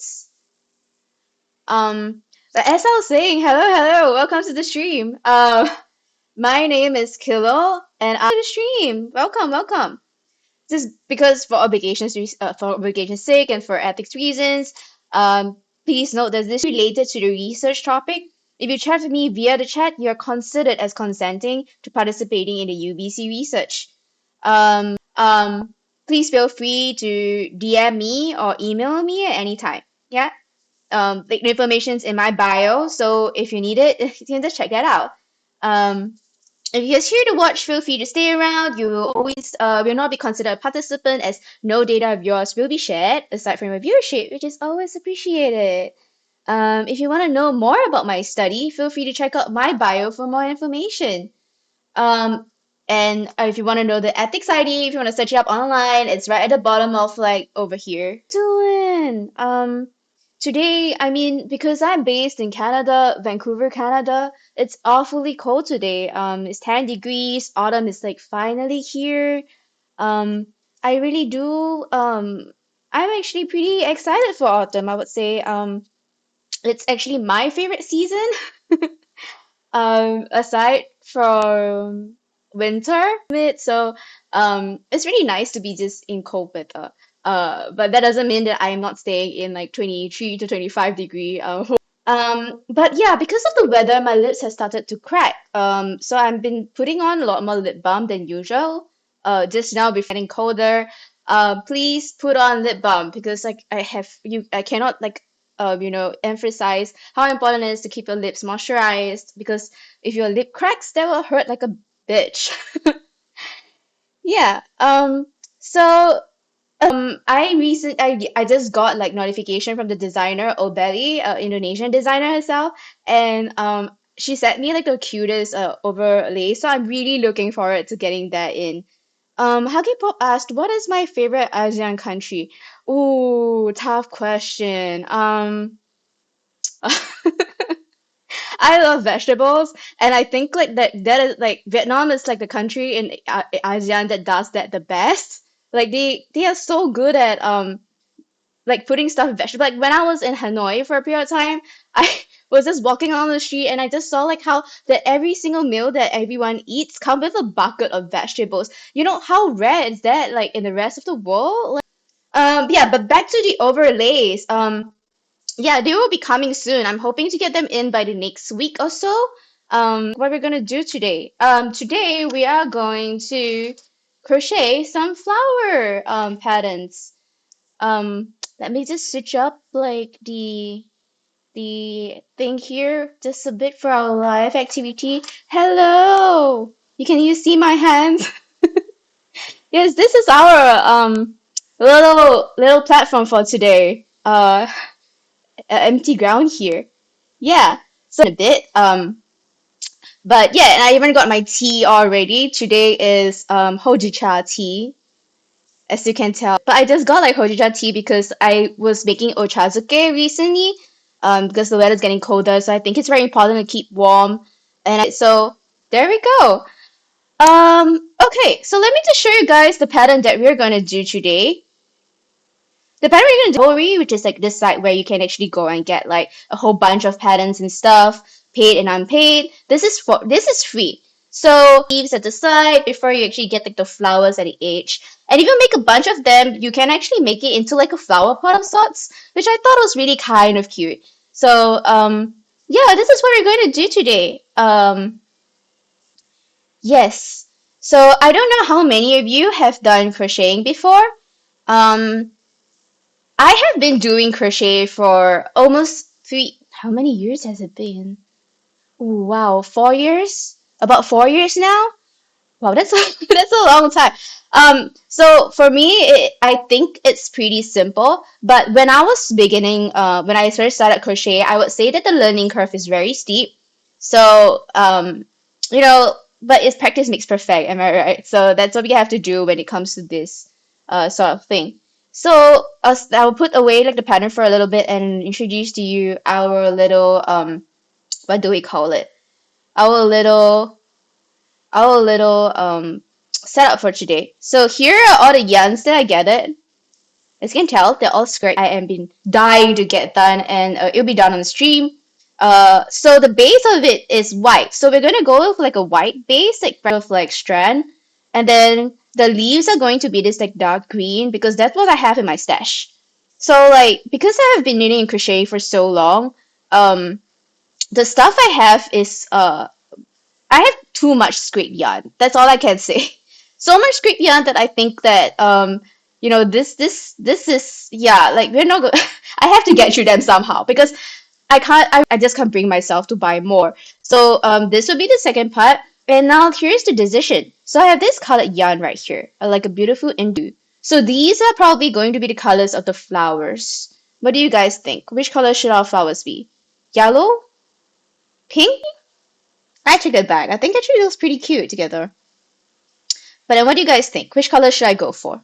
notes. But as I was saying, hello, welcome to the stream. My name is Kilo, and I'm to the stream. Welcome. Just because for obligation's sake and for ethics reasons, please note that this is related to the research topic. If you chat with me via the chat, you're considered as consenting to participating in the UBC research. Please feel free to DM me or email me at any time. Yeah. The information's in my bio, so if you need it, you can just check that out. Um, if you're just here to watch, feel free to stay around. You will always will not be considered a participant as no data of yours will be shared aside from your viewership, which is always appreciated. If you want to know more about my study, feel free to check out my bio for more information. And if you want to know the ethics ID, if you want to search it up online, it's right at the bottom of like over here. Doing today, I mean, because I'm based in Canada, Vancouver, Canada, it's awfully cold today. It's 10 degrees. Autumn is like finally here. Um, I really do. I'm actually pretty excited for autumn. I would say. It's actually my favorite season. Aside from winter, so it's really nice to be just in cold weather. But that doesn't mean that I'm not staying in like 23 to 25 degree. But yeah, because of the weather, my lips have started to crack. So I've been putting on a lot more lip balm than usual. Just now before getting colder. Please put on lip balm because like I cannot like emphasize how important it is to keep your lips moisturized because if your lip cracks, that will hurt like a bitch. Yeah. So I just got like notification from the designer Obeli, Indonesian designer herself, and she sent me like the cutest overlay. So I'm really looking forward to getting that in. Huggy Pop asked, "What is my favorite ASEAN country?" Ooh, tough question. I love vegetables, and I think like that is like Vietnam is like the country in ASEAN that does that the best. Like they are so good at like putting stuff in vegetable. Like when I was in Hanoi for a period of time, I was just walking along the street and I just saw like how that every single meal that everyone eats come with a bucket of vegetables. You know how rare is that like in the rest of the world? Like, yeah, but back to the overlays. Yeah, they will be coming soon. I'm hoping to get them in by the next week or so. What we're gonna do today? Today we are going to crochet some flower patterns. Let me just switch up like the thing here just a bit for our live activity. Hello! Can you see my hands? Yes, this is our little platform for today. Empty ground here. Yeah, so a bit. But yeah, and I even got my tea already. Today is hojicha tea, as you can tell. But I just got like hojicha tea because I was making ochazuke recently. Because the weather's getting colder, so I think it's very important to keep warm. So there we go. Okay, so let me just show you guys the pattern that we're gonna do today. The pattern we're gonna do Ori, which is like this site where you can actually go and get like a whole bunch of patterns and stuff, paid and unpaid. This is free. So leaves at the side before you actually get like the flowers at the edge. And if you make a bunch of them, you can actually make it into like a flower pot of sorts, which I thought was really kind of cute. So yeah, this is what we're going to do today. Yes. So I don't know how many of you have done crocheting before. Um, I have been doing crochet for almost how many years has it been? Ooh, wow, 4 years? About 4 years now? Wow, that's a, that's a long time. So for me, I think it's pretty simple. But when I was beginning, when I first started crochet, I would say that the learning curve is very steep. So, you know, but it's practice makes perfect, am I right? So that's what we have to do when it comes to this sort of thing. So I'll put away like the pattern for a little bit and introduce to you our little what do we call it? Our little setup for today. So here are all the yarns that I gathered. As you can tell, they're all skirt. I am been dying to get done, and it'll be done on the stream. So the base of it is white. So we're gonna go with like a white base, like of like strand, and then the leaves are going to be this like dark green because that's what I have in my stash. So like because I have been knitting and crochet for so long, um, the stuff I have is I have too much scrape yarn. That's all I can say. So much scrape yarn that I think that this is yeah, like we're not go- I have to get through them somehow because I just can't bring myself to buy more. So this will be the second part. And now here's the decision. So I have this colored yarn right here, like a beautiful indigo. So these are probably going to be the colors of the flowers. What do you guys think? Which color should our flowers be? Yellow? Pink? I took it back. I think actually it looks pretty cute together. But then what do you guys think? Which color should I go for?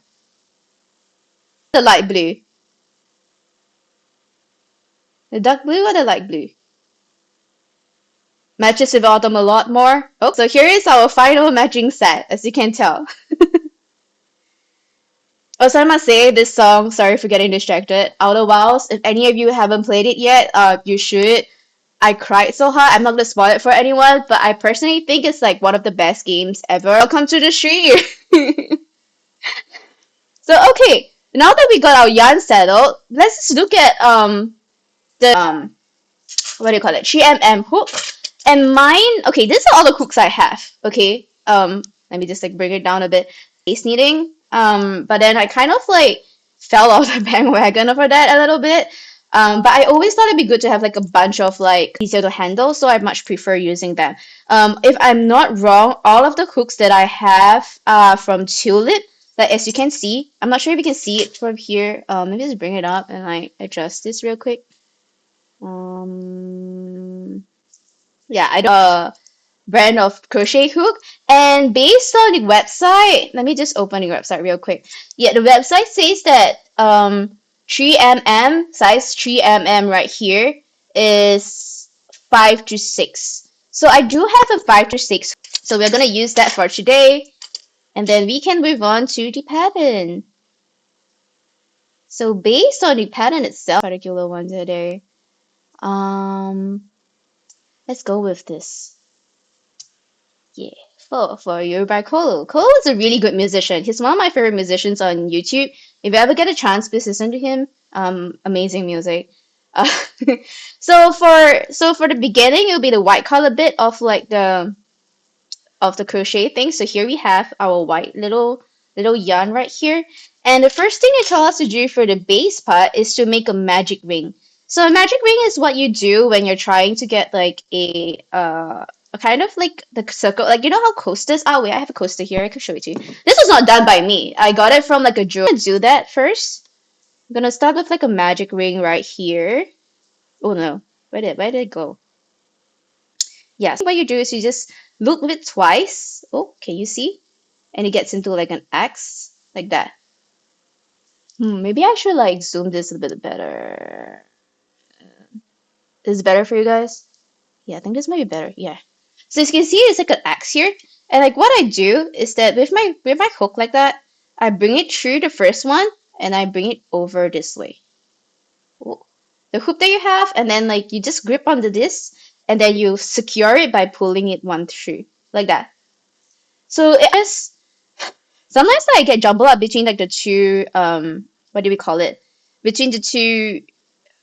The light blue. The dark blue or the light blue? Matches with autumn a lot more. Oh, so here is our final matching set, as you can tell. Also, I must say, this song, sorry for getting distracted, Outer Wilds, if any of you haven't played it yet, you should. I cried so hard. I'm not gonna spoil it for anyone, but I personally think it's like one of the best games ever. Welcome to the stream! So okay, now that we got our yarn settled, let's just look at the what do you call it? 3mm hook. And mine, okay, these are all the hooks I have. Okay. Let me just like bring it down a bit. Base knitting. But then I kind of like fell off the bandwagon for that a little bit. But I always thought it'd be good to have like a bunch of like easier to handle, so I much prefer using them. If I'm not wrong, all of the hooks that I have are from Tulip. Like as you can see, I'm not sure if you can see it from here. Maybe just bring it up and like adjust this real quick. Yeah, I don't brand of crochet hook. And based on the website, let me just open the website real quick. Yeah, the website says that 3mm, size 3mm right here is 5 to 6. So I do have a 5 to 6. So we're gonna use that for today. And then we can move on to the pattern. So based on the pattern itself, particular one today, let's go with this. Yeah, for you by Colo. Colo is a really good musician. He's one of my favorite musicians on YouTube. If you ever get a chance, please listen to him. Amazing music. Uh, so for the beginning, it'll be the white color bit of like the crochet thing. So here we have our white little yarn right here. And the first thing they tell us to do for the base part is to make a magic ring. So a magic ring is what you do when you're trying to get like a kind of like the circle, like you know how coasters are. Wait, I have a coaster here. I could show it to you. This was not done by me. I got it from like a jewelry. I'm gonna do that first. I'm gonna start with like a magic ring right here. Oh no, where did it go? Yes, what you do is you just loop it twice. Oh, can you see? And it gets into like an X, like that. Maybe I should like zoom this a bit better. Is it better for you guys? Yeah, I think this might be better. Yeah. So as you can see, it's like an X here. And like what I do is that with my hook like that, I bring it through the first one and I bring it over this way. Ooh. The hook that you have, and then like you just grip onto this and then you secure it by pulling it one through. Like that. So it is sometimes I get jumbled up between like the two what do we call it? Between the two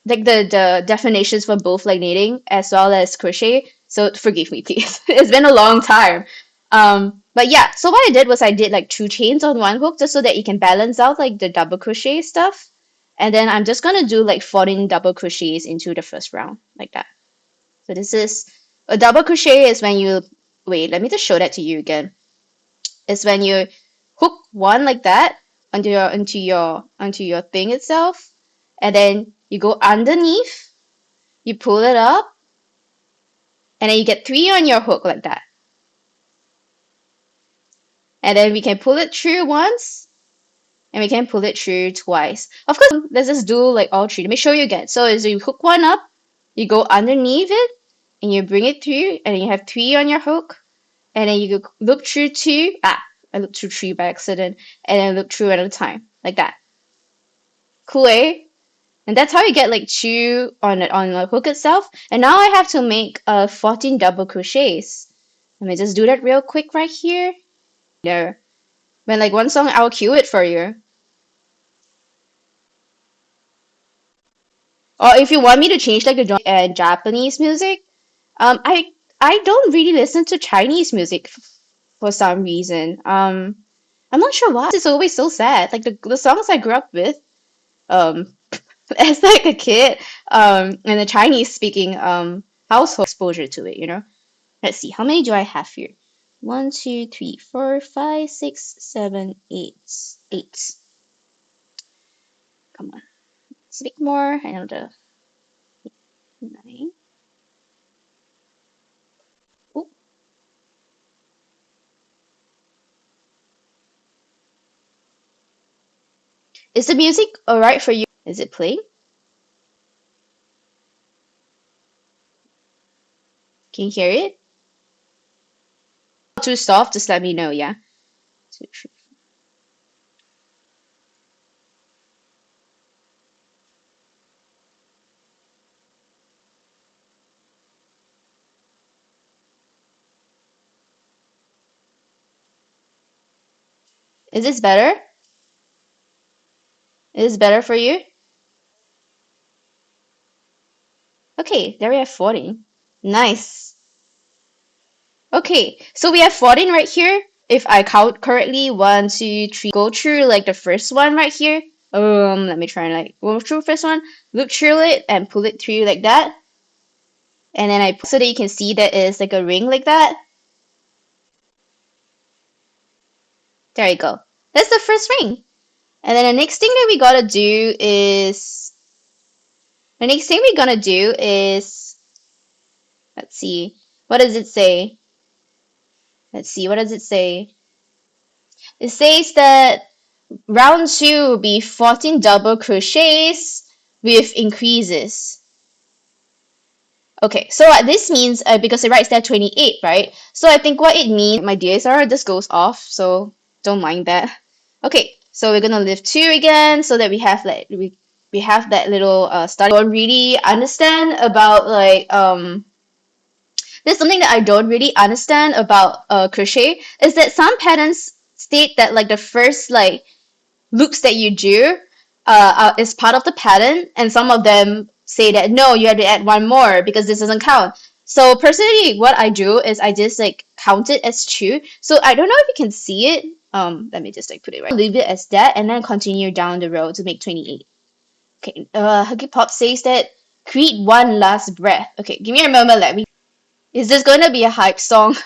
like the definitions for both like knitting as well as crochet. So forgive me, please. It's been a long time. But yeah, so what I did was I did like 2 chains on one hook just so that you can balance out like the double crochet stuff. And then I'm just gonna do like 14 double crochets into the first round, like that. So this is a double crochet is when you wait, let me just show that to you again. It's when you hook one like that onto your thing itself, and then you go underneath, you pull it up, and then you get 3 on your hook like that. And then we can pull it through once, and we can pull it through twice. Of course, let's just do like all 3. Let me show you again. So as you hook one up, you go underneath it, and you bring it through, and then you have 3 on your hook, and then you go loop through 2. I looked through 3 by accident, and then loop through another time, like that. Cool, eh? And that's how you get like two on the hook itself. And now I have to make 14 double crochets. Let me just do that real quick right here. There. When like one song, I'll cue it for you. Or if you want me to change like the Japanese music, I don't really listen to Chinese music for some reason. I'm not sure why. It's always so sad. Like the songs I grew up with, um, as like a kid, and the Chinese speaking household exposure to it, you know. Let's see, how many do I have here? One, two, three, four, five, six, seven, eight. Eight. Come on. Speak more. Another nine. Oh, is the music alright for you? Is it playing? Can you hear it? Too soft, just let me know, yeah? Two, three. Is this better? Is this better for you? Okay, there we have 14. Nice. Okay, so we have 14 right here. If I count correctly, one, two, three, go through like the first one right here. Let me try and like go through first one, look through it and pull it through like that. And then I so that you can see that it's like a ring like that. There you go. That's the first ring. And then the next thing that we gotta do is let's see, what does it say? Let's see, what does it say? It says that round two will be 14 double crochets with increases. Okay, so what this means, because it writes there 28, right? So I think what it means, my DSR just goes off, so don't mind that. Okay, so we're gonna lift two again, so that we have like we have that little starting. I don't really understand about like there's something that I don't really understand about crochet is that some patterns state that like the first like loops that you do is part of the pattern, and some of them say that no, you have to add one more because this doesn't count. So personally, what I do is I just like count it as two. So I don't know if you can see it. Let me just like put it right. Leave it as that, and then continue down the road to make 28. Okay. Huggy Pop says that create one last breath. Okay, give me a moment. Let me. Is this going to be a hype song?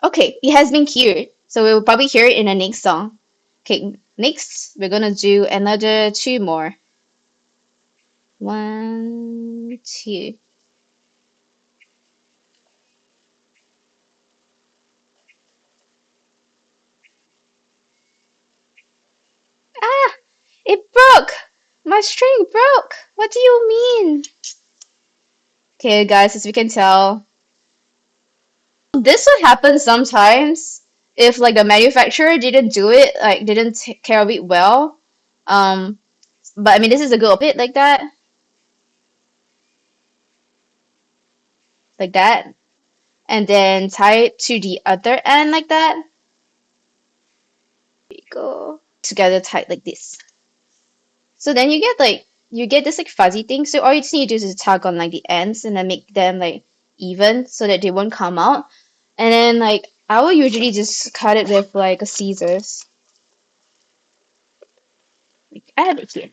Okay, it has been cured. So we'll probably hear it in the next song. Okay, next we're gonna do another two more. One, two. Ah! It broke! My string broke! What do you mean? Okay, guys, as we can tell, this will happen sometimes if like the manufacturer didn't do it, like didn't take care of it well. Um, but I mean, this is a good bit like that, and then tie it to the other end like that. There you go. Together tight like this. So then you get this like fuzzy thing. So all you just need to do is tug on like the ends and then make them like even so that they won't come out. And then like I will usually just cut it with like a scissors. Like, I have it here.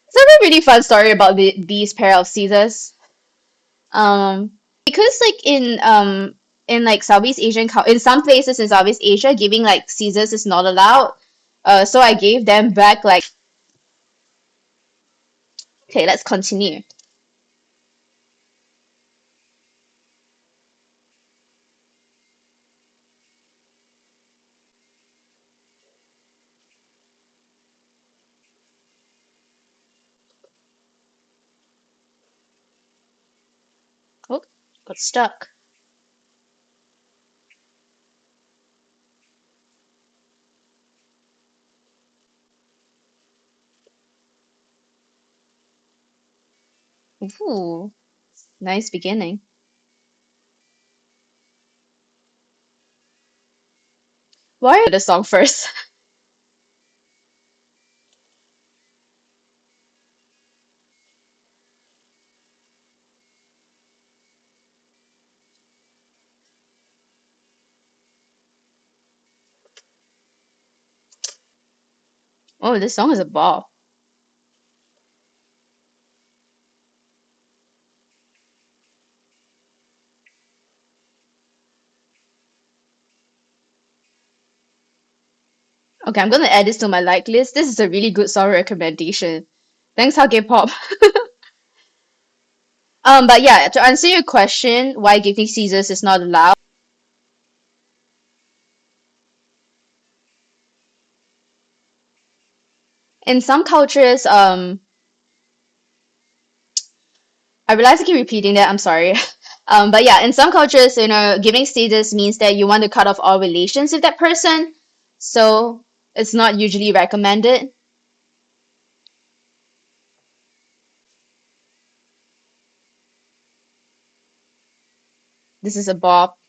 So a really fun story about these pair of scissors. Because like in like Southeast Asian in some places in Southeast Asia, giving like scissors is not allowed. So I gave them back like. Okay, let's continue. Oh, got stuck. Ooh, nice beginning. Why are the song first? Oh, this song is a bop. Okay, I'm gonna add this to my like list. This is a really good song recommendation. Thanks, K-pop. But yeah, to answer your question, why giving Caesars is not allowed. In some cultures, I realize I keep repeating that. I'm sorry. But yeah, in some cultures, giving status means that you want to cut off all relations with that person. So it's not usually recommended. This is a bop.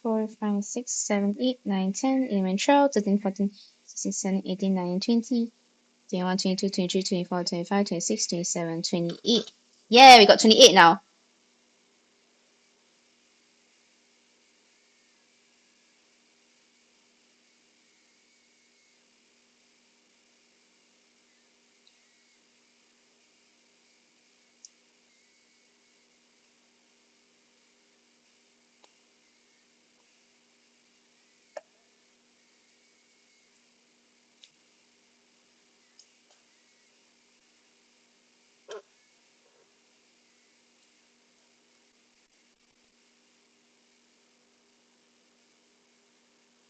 4, 5, 6, 7, 8, 9, 10, 11, 12, 13, 14, 16, 17, 18, 19, 20, 21, 22, 23, 24, 25, 26, 27, 28. Yeah, we got 28 now.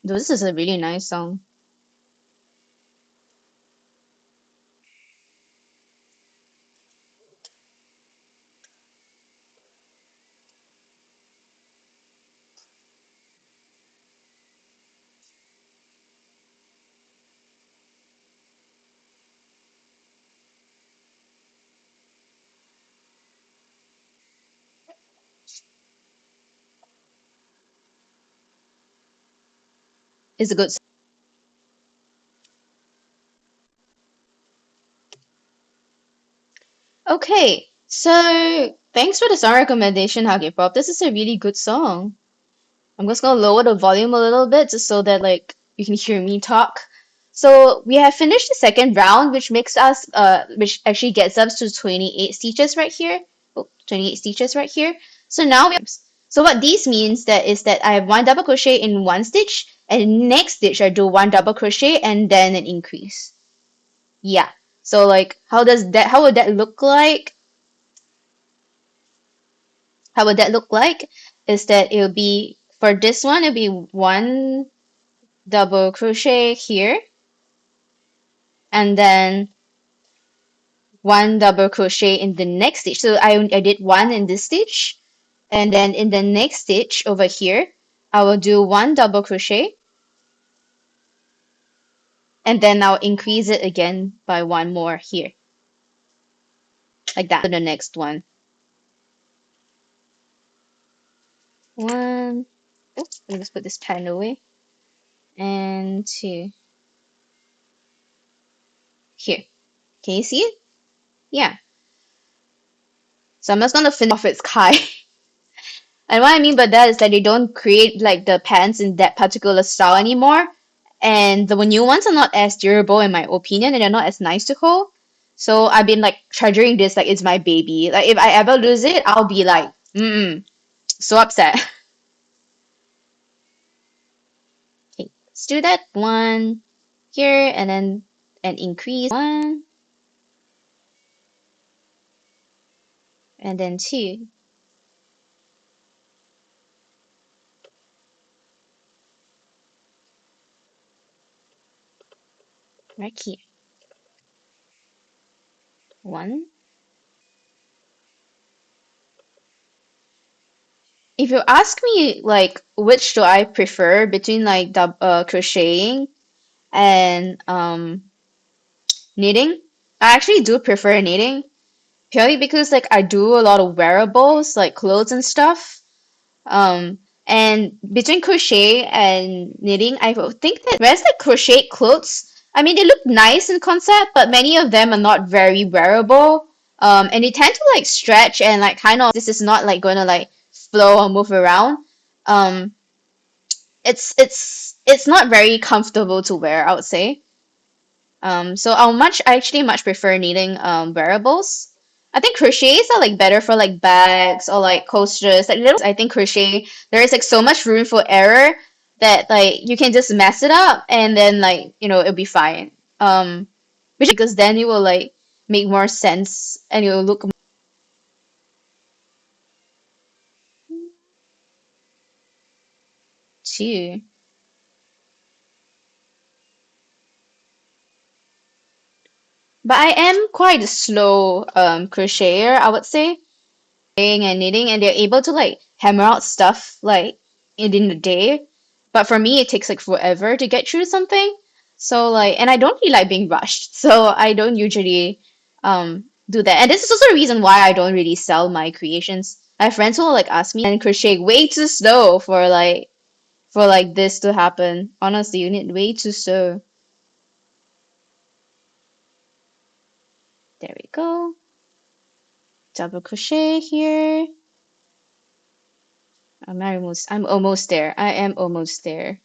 Though this is a really nice song. It's a good song. Okay, so thanks for the song recommendation, Huggy Pop. This is a really good song. I'm just gonna lower the volume a little bit just so that like you can hear me talk. So we have finished the second round, which actually gets us to 28 stitches right here. Oh, 28 stitches right here. So now so what this means that is that I have one double crochet in one stitch, and next stitch I do one double crochet and then an increase. Yeah. So like how would that look like? How would that look like? Is that it'll be for this one, it'll be one double crochet here, and then one double crochet in the next stitch. So I did one in this stitch, and then in the next stitch over here, I will do one double crochet, and then I'll increase it again by one more here, like that. To the next one. One. Oops, let me just put this pen away. And two. Here. Can you see it? Yeah. So I'm just gonna finish off its Kai. And what I mean by that is that they don't create like the pants in that particular style anymore. And the new ones are not as durable in my opinion, and they're not as nice to hold. So I've been like treasuring this like it's my baby. Like if I ever lose it, I'll be like, so upset. Okay, let's do that. One here, and then an increase. One, and then two. Right here. One. If you ask me like which do I prefer between like crocheting and knitting, I actually do prefer knitting purely because like I do a lot of wearables like clothes and stuff. And between crochet and knitting, I think that whereas like crochet clothes, I mean they look nice in concept, but many of them are not very wearable. And they tend to like stretch and like kind of this is not like gonna like flow or move around. Um, it's not very comfortable to wear, I would say. So I actually much prefer knitting wearables. I think crochets are like better for like bags or like coasters. Like little I think crochet there is like so much room for error that like you can just mess it up and then like it'll be fine. Which because then it will like make more sense and it will look too. But I am quite a slow crocheter, I would say. And knitting and they're able to like hammer out stuff like in the day. But for me, it takes like forever to get through something. So like, and I don't really like being rushed. So I don't usually do that. And this is also the reason why I don't really sell my creations. I have friends who will like ask me and crochet way too slow for like this to happen. Honestly, you need way too slow. There we go. Double crochet here. I'm almost there. I am almost there.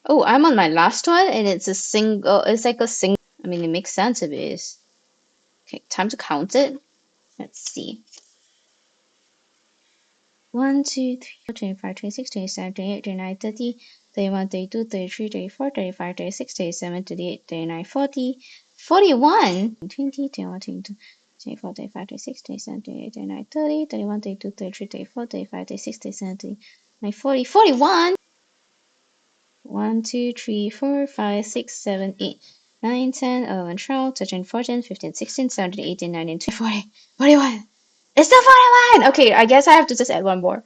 Oh, I'm on my last one, and it's a single. It's like a single. I mean, it makes sense if it is. Okay, time to count it. Let's see. 1, 2, 3, 4, 25, 26, 27, 28, 29, 30, 31, 32, 33, 34, 35, 36, 37, 38, 39, 40, 41, 20, 21, 22, 24, 25, 26, 27, 28, 29, 30, 31, 32, 33, 34, 35, 36, 37, 39, 40, 41. 1, 2, 3, 4, 5, 6, 7, 8, 9, 10, 11, 12, 13, 14, 15, 16, 17, 18, 19, 20, 40, 41. It's still 41! Okay, I guess I have to just add one more.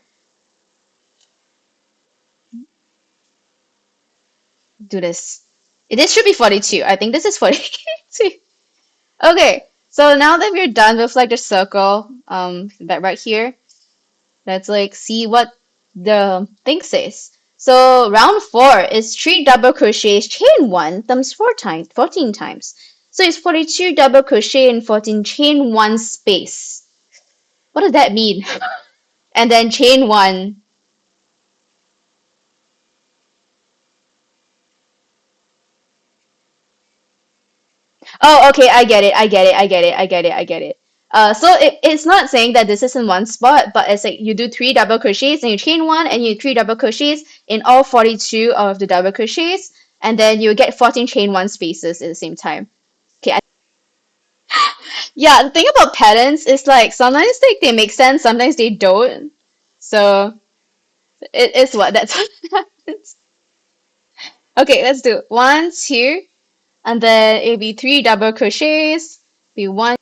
Do this. This should be 42. I think this is 42. Okay, so now that we're done with like the circle, that right here, let's like see what the thing says. So round four is 3 double crochets, chain one times 14 times. So it's 42 double crochet and 14 chain one space. What does that mean? And then chain one. Oh, okay, I get it, I get it, I get it, I get it, I get it. So it's not saying that this is in one spot, but it's like you do 3 double crochets and you chain one and you 3 double crochets in all 42 of the double crochets, and then you get 14 chain one spaces at the same time. Okay. Yeah, the thing about patterns is like sometimes they make sense, sometimes they don't. So it is what that's what happens. Okay, let's do it. 1, 2, and then it'll be 3 double crochets. Be one.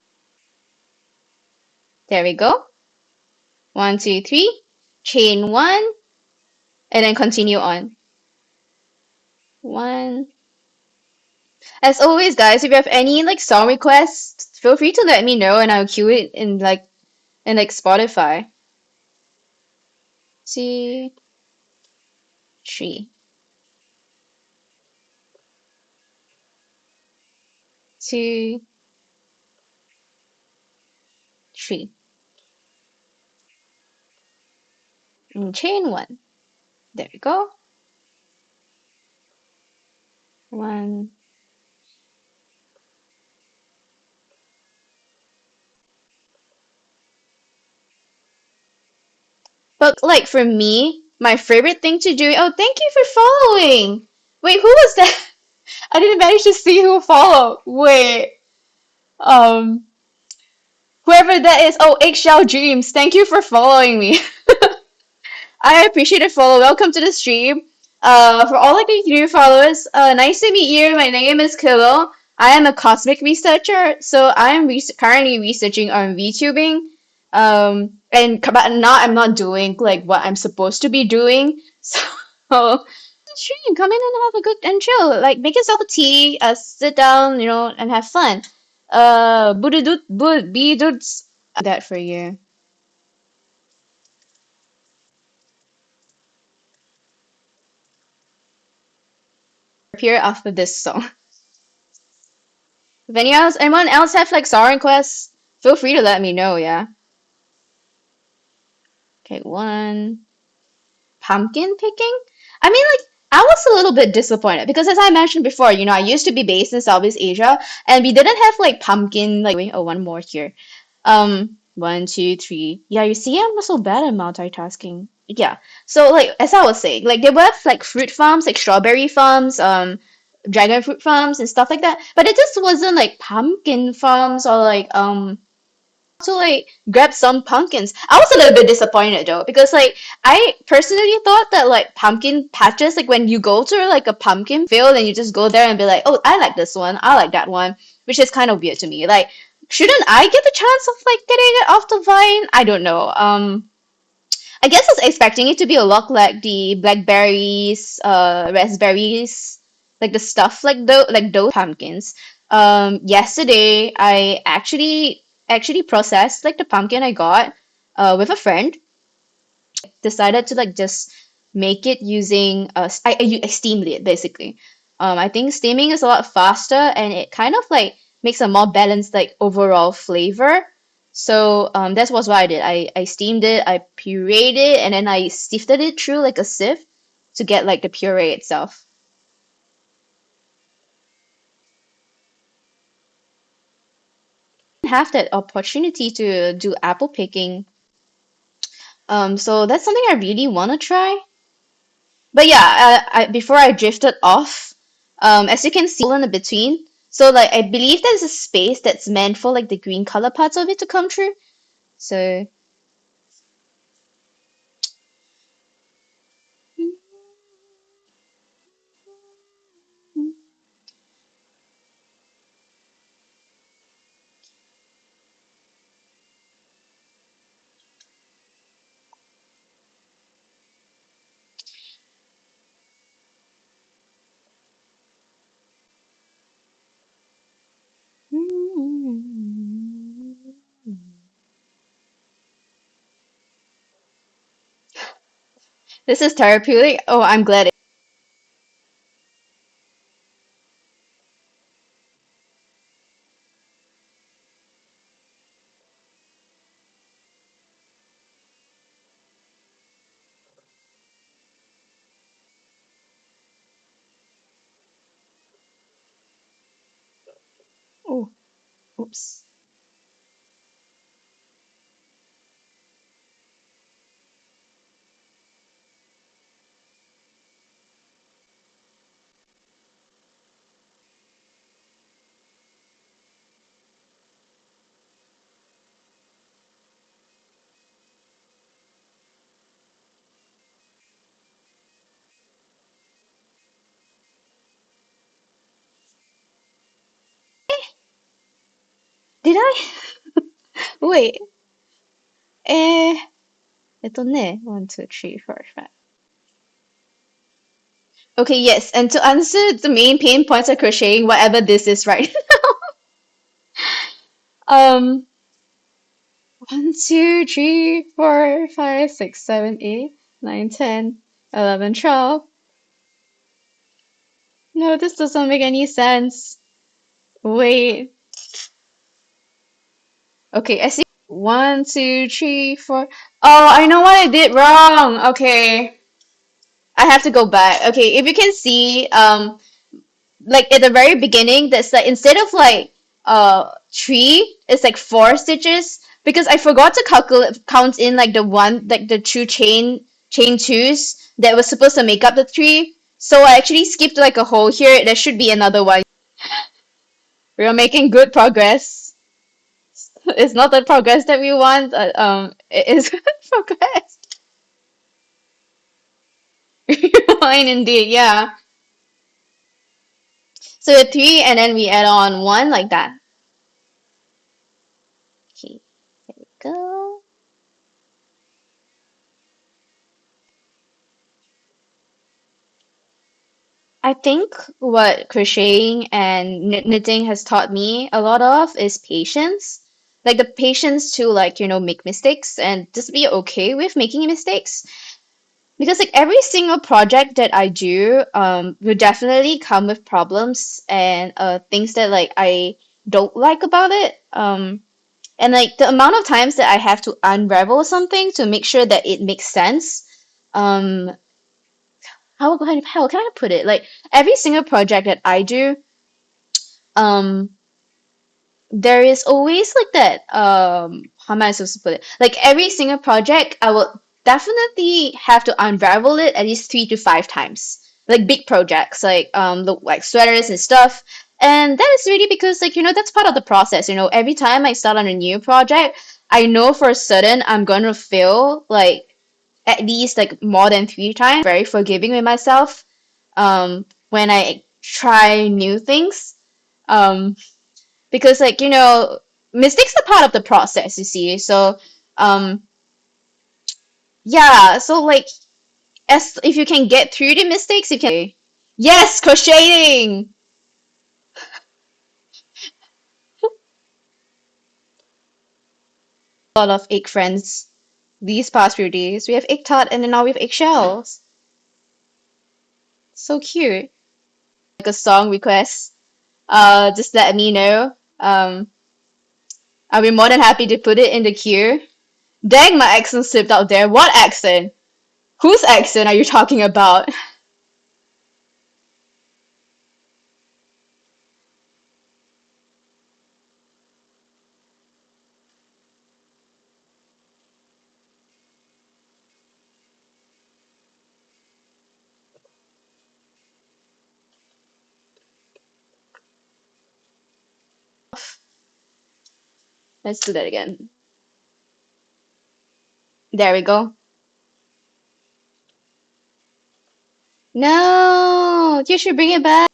There we go. 1, 2, 3. Chain one, and then continue on. One. As always, guys, if you have any like song requests, feel free to let me know, and I'll cue it in like Spotify. 2, 3, 2, 3. And chain one. There we go. One. But like for me, my favorite thing to do. Oh, thank you for following. Wait, who was that? I didn't manage to see who followed. Wait. Um. Whoever that is, oh, Eggshell Dreams, thank you for following me. I appreciate the follow. Welcome to the stream. For all of the new followers, nice to meet you. My name is Kilo. I am a cosmic researcher, so I am currently researching on VTubing. But now I'm not doing like what I'm supposed to be doing. So stream, come in and have a good and chill. Like make yourself a tea, sit down, and have fun. Bududut bud be dudes. That for you. Appear after this song. If anyone else have like song requests, feel free to let me know, yeah. Okay, one. Pumpkin picking? I mean, like, I was a little bit disappointed because as I mentioned before, I used to be based in Southeast Asia and we didn't have like pumpkin like oh, one more here. One, two, three. Yeah, you see, I'm so bad at multitasking. Yeah. So like as I was saying, like there were like fruit farms, like strawberry farms, dragon fruit farms and stuff like that. But it just wasn't like pumpkin farms or like to like grab some pumpkins. I was a little bit disappointed though because like I personally thought that like pumpkin patches, like when you go to like a pumpkin field and you just go there and be like, oh, I like this one, I like that one, which is kind of weird to me. Like, shouldn't I get the chance of like getting it off the vine? I don't know. I guess I was expecting it to be a lot like the blackberries, raspberries, like the stuff like those pumpkins. Yesterday I actually processed like the pumpkin I got with a friend. Decided to like just make it using I steamed it basically. I think steaming is a lot faster and it kind of like makes a more balanced like overall flavor. So that was what I did. I steamed it, I pureed it, and then I sifted it through like a sieve to get like the puree itself. Have that opportunity to do apple picking. So that's something I really want to try. But yeah, before I drifted off, as you can see in the between, so like I believe there's a space that's meant for like the green color parts of it to come through. So this is therapeutic. Oh, I'm glad. Oh, oops. Did I? Wait. Eh, ito ne. One, two, three, four, five. Okay, yes. And to answer the main pain points of crocheting, whatever this is right now. 1, 2, 3, 4, 5, 6, 7, 8, 9, 10, 11, 12. No, this doesn't make any sense. Wait. Okay, I see. 1, 2, 3, 4. Oh, I know what I did wrong. Okay, I have to go back. Okay, if you can see, like at the very beginning, that's like instead of like three, it's like 4 stitches because I forgot to calculate count in like the one like the two chain twos that was supposed to make up the three. So I actually skipped like a hole here. There should be another one. We're making good progress. It's not the progress that we want. It is progress. Fine indeed, yeah. So the three, and then we add on one like that. Okay, there we go. I think what crocheting and knitting has taught me a lot of is patience. Like the patience to like, make mistakes and just be okay with making mistakes. Because like every single project that I do, will definitely come with problems and things that like I don't like about it. And like the amount of times that I have to unravel something to make sure that it makes sense. Um, how can I put it? Like every single project that I do, um, there is always like that how am I supposed to put it, like every single project I will definitely have to unravel it at least 3 to 5 times, like big projects like like sweaters and stuff. And that is really because like that's part of the process. Every time I start on a new project, I know for certain I'm gonna fail like at least like more than 3 times. Very forgiving with myself when I try new things. um because like mistakes are part of the process, you see. So um yeah, so like as if you can get through the mistakes, you can. Yes, crocheting. A lot of egg friends these past few days. We have egg tart and then now we have eggshells. So cute. Like a song request, just let me know. I'll be more than happy to put it in the queue. Dang, my accent slipped out there. What accent? Whose accent are you talking about? Let's do that again. There we go. No, you should bring it back.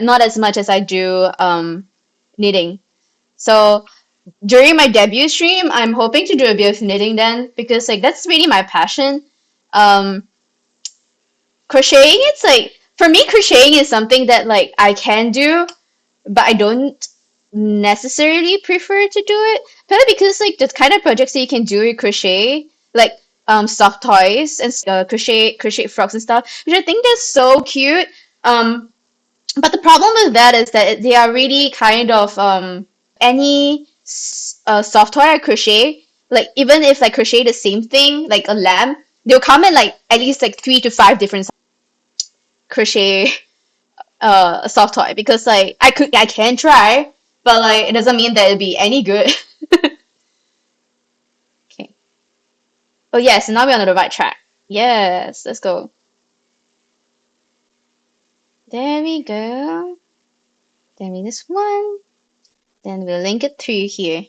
Not as much as I do knitting. So during my debut stream, I'm hoping to do a bit of knitting then because like that's really my passion. Um, Crocheting, it's like for me, crocheting is something that like I can do, but I don't necessarily prefer to do it. Probably because like the kind of projects that you can do with crochet, like soft toys and crochet frocks and stuff, which I think they're so cute. Um, but the problem with that is that they are really kind of any soft toy I crochet, like even if I crochet the same thing, like a lamb, they'll come in like at least like 3 to 5 different crochet a soft toy because like I can try, but like it doesn't mean that it'll be any good. Okay. Oh yes, now we're on the right track. Yes, let's go. There we go. Then we this one. Then we'll link it through here.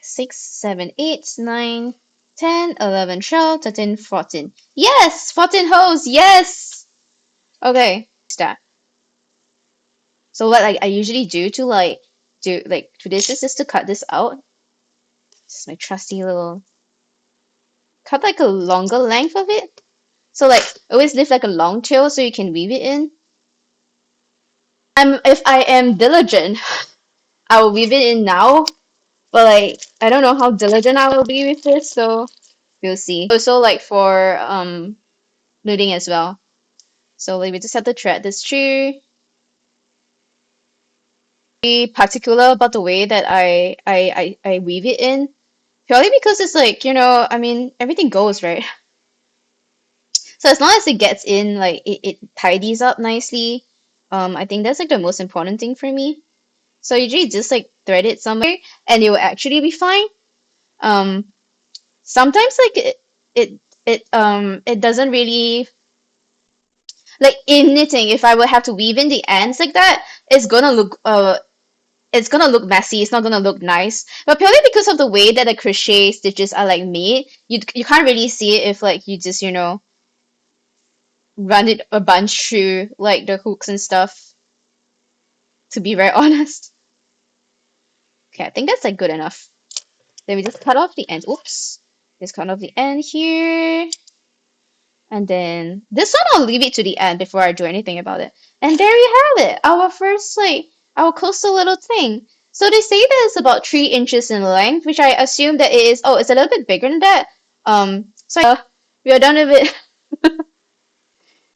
6, 7, 8, 9, 10, 11, 12, 13, 14. Yes! 14 holes! Yes! Okay. Start. So what like I usually do to like do like to this is just to cut this out. Just my trusty little cut like a longer length of it. So like always leave like a long tail so you can weave it in. If I am diligent, I will weave it in now. But like I don't know how diligent I will be with this, so we'll see. Also like for knitting as well. So like we just have to thread this through. Be particular about the way that I weave it in. Purely because it's like, I mean everything goes, right? So as long as it gets in, like it tidies up nicely. I think that's like the most important thing for me. So usually just like thread it somewhere and it will actually be fine. Um, Sometimes like it doesn't really like in knitting. If I would have to weave in the ends like that, it's gonna look messy. It's not gonna look nice. But purely because of the way that the crochet stitches are like made, you can't really see it if like you just run it a bunch through like the hooks and stuff. To be very honest. Okay, I think that's like good enough. Then we just cut off the end. Oops. Just cut off the end here. And then this one I'll leave it to the end before I do anything about it. And there you have it. Our first like our coastal little thing. So they say that it's about 3 inches in length, which I assume that it is. Oh, it's a little bit bigger than that. We are done with it.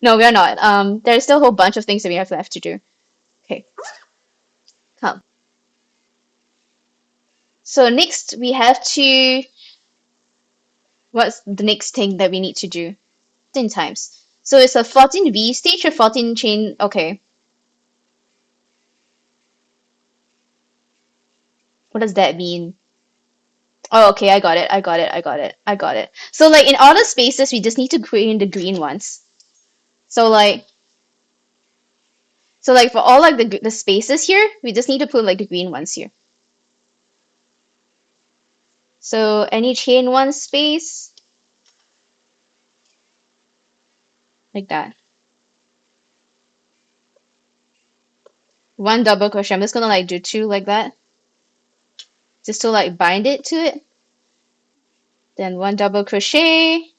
No, we are not. There's still a whole bunch of things that we have left to do. Okay, come. So next we have to. What's the next thing that we need to do? 14 times. So it's a 14 V stitch or 14 chain. Okay. What does that mean? Oh, okay, I got it. I got it. I got it. I got it. So like in all the spaces, we just need to create in the green ones. So like for all like the spaces here, we just need to put like the green ones here. So any chain one space like that. One double crochet. I'm just gonna like do two like that. Just to like bind it to it. Then one double crochet.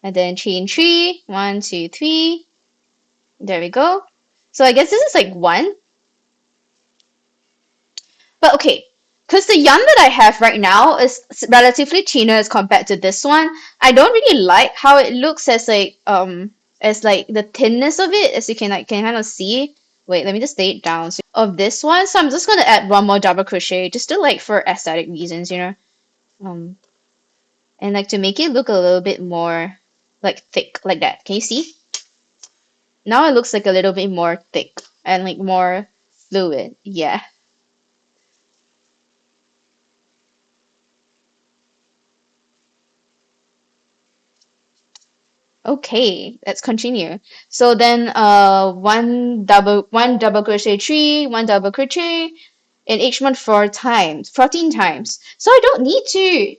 And then chain three. 1, 2, 3. There we go. So I guess this is like one. But okay, because the yarn that I have right now is relatively thinner as compared to this one. I don't really like how it looks as like the thinness of it, as you can kind of see. Wait, let me just lay it down. So, of this one, so I'm just gonna add one more double crochet just to like for aesthetic reasons, Um, and like to make it look a little bit more like thick, like that. Can you see? Now it looks like a little bit more thick and like more fluid. Yeah. Okay, let's continue. So then one double crochet three, one double crochet in each one 4 times, 14 times. So I don't need to.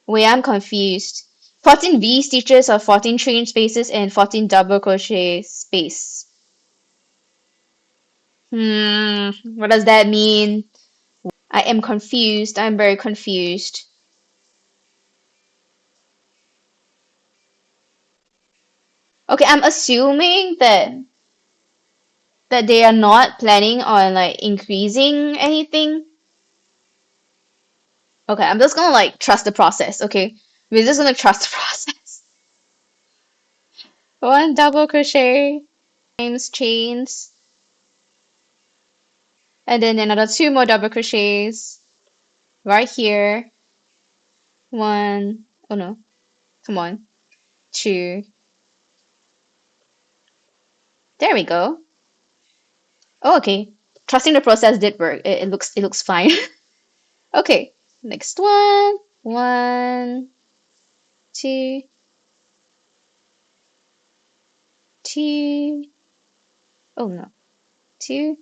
Wait, I'm confused. 14 V stitches or 14 chain spaces and 14 double crochet space. What does that mean? I am confused. I'm very confused. Okay, I'm assuming that they are not planning on like increasing anything. Okay, I'm just gonna like trust the process, okay? We're just gonna trust the process. One double crochet, times chains, and then another two more double crochets right here. One, oh no, come on, two. There we go. Oh, okay. Trusting the process did work. It looks fine. Okay, next one. One, two, two. Oh no, two.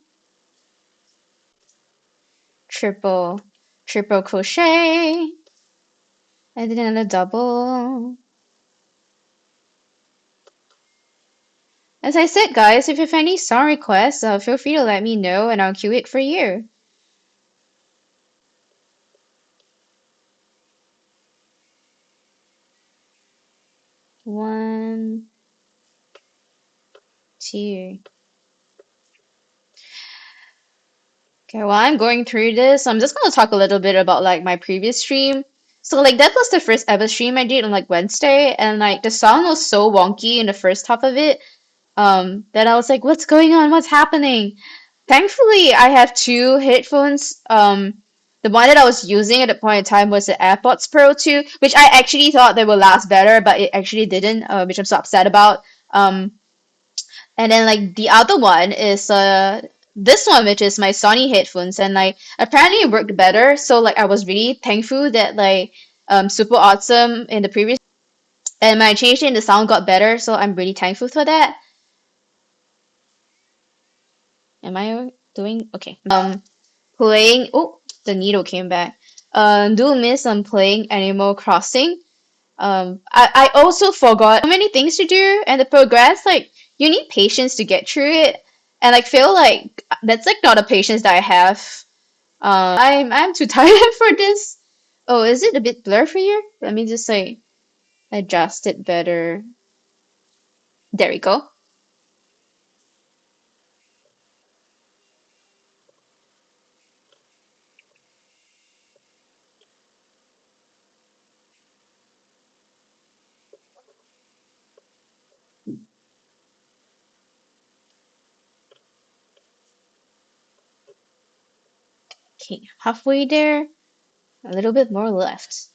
Triple crochet. And then another double. As I said, guys, if you have any song requests, feel free to let me know and I'll cue it for you. One, two. Okay, while I'm going through this, I'm just gonna talk a little bit about like my previous stream. So like that was the first ever stream I did on like Wednesday, and like the sound was so wonky in the first half of it, that I was like, what's going on? What's happening? Thankfully, I have two headphones. The one that I was using at the point in time was the AirPods Pro 2, which I actually thought they would last better, but it actually didn't, which I'm so upset about. And then like the other one is this one, which is my Sony headphones, and like apparently it worked better. So like I was really thankful that like Super Awesome in the previous, and when I changed it and the sound got better, so I'm really thankful for that. Am I doing okay? Playing. Oh, the needle came back. Do miss playing Animal Crossing. I also forgot so many things to do, and the progress, like, you need patience to get through it. And I feel like that's like not a patience that I have. I'm too tired for this. Oh, is it a bit blur for you? Let me just like adjust it better. There we go. Okay, halfway there. A little bit more left.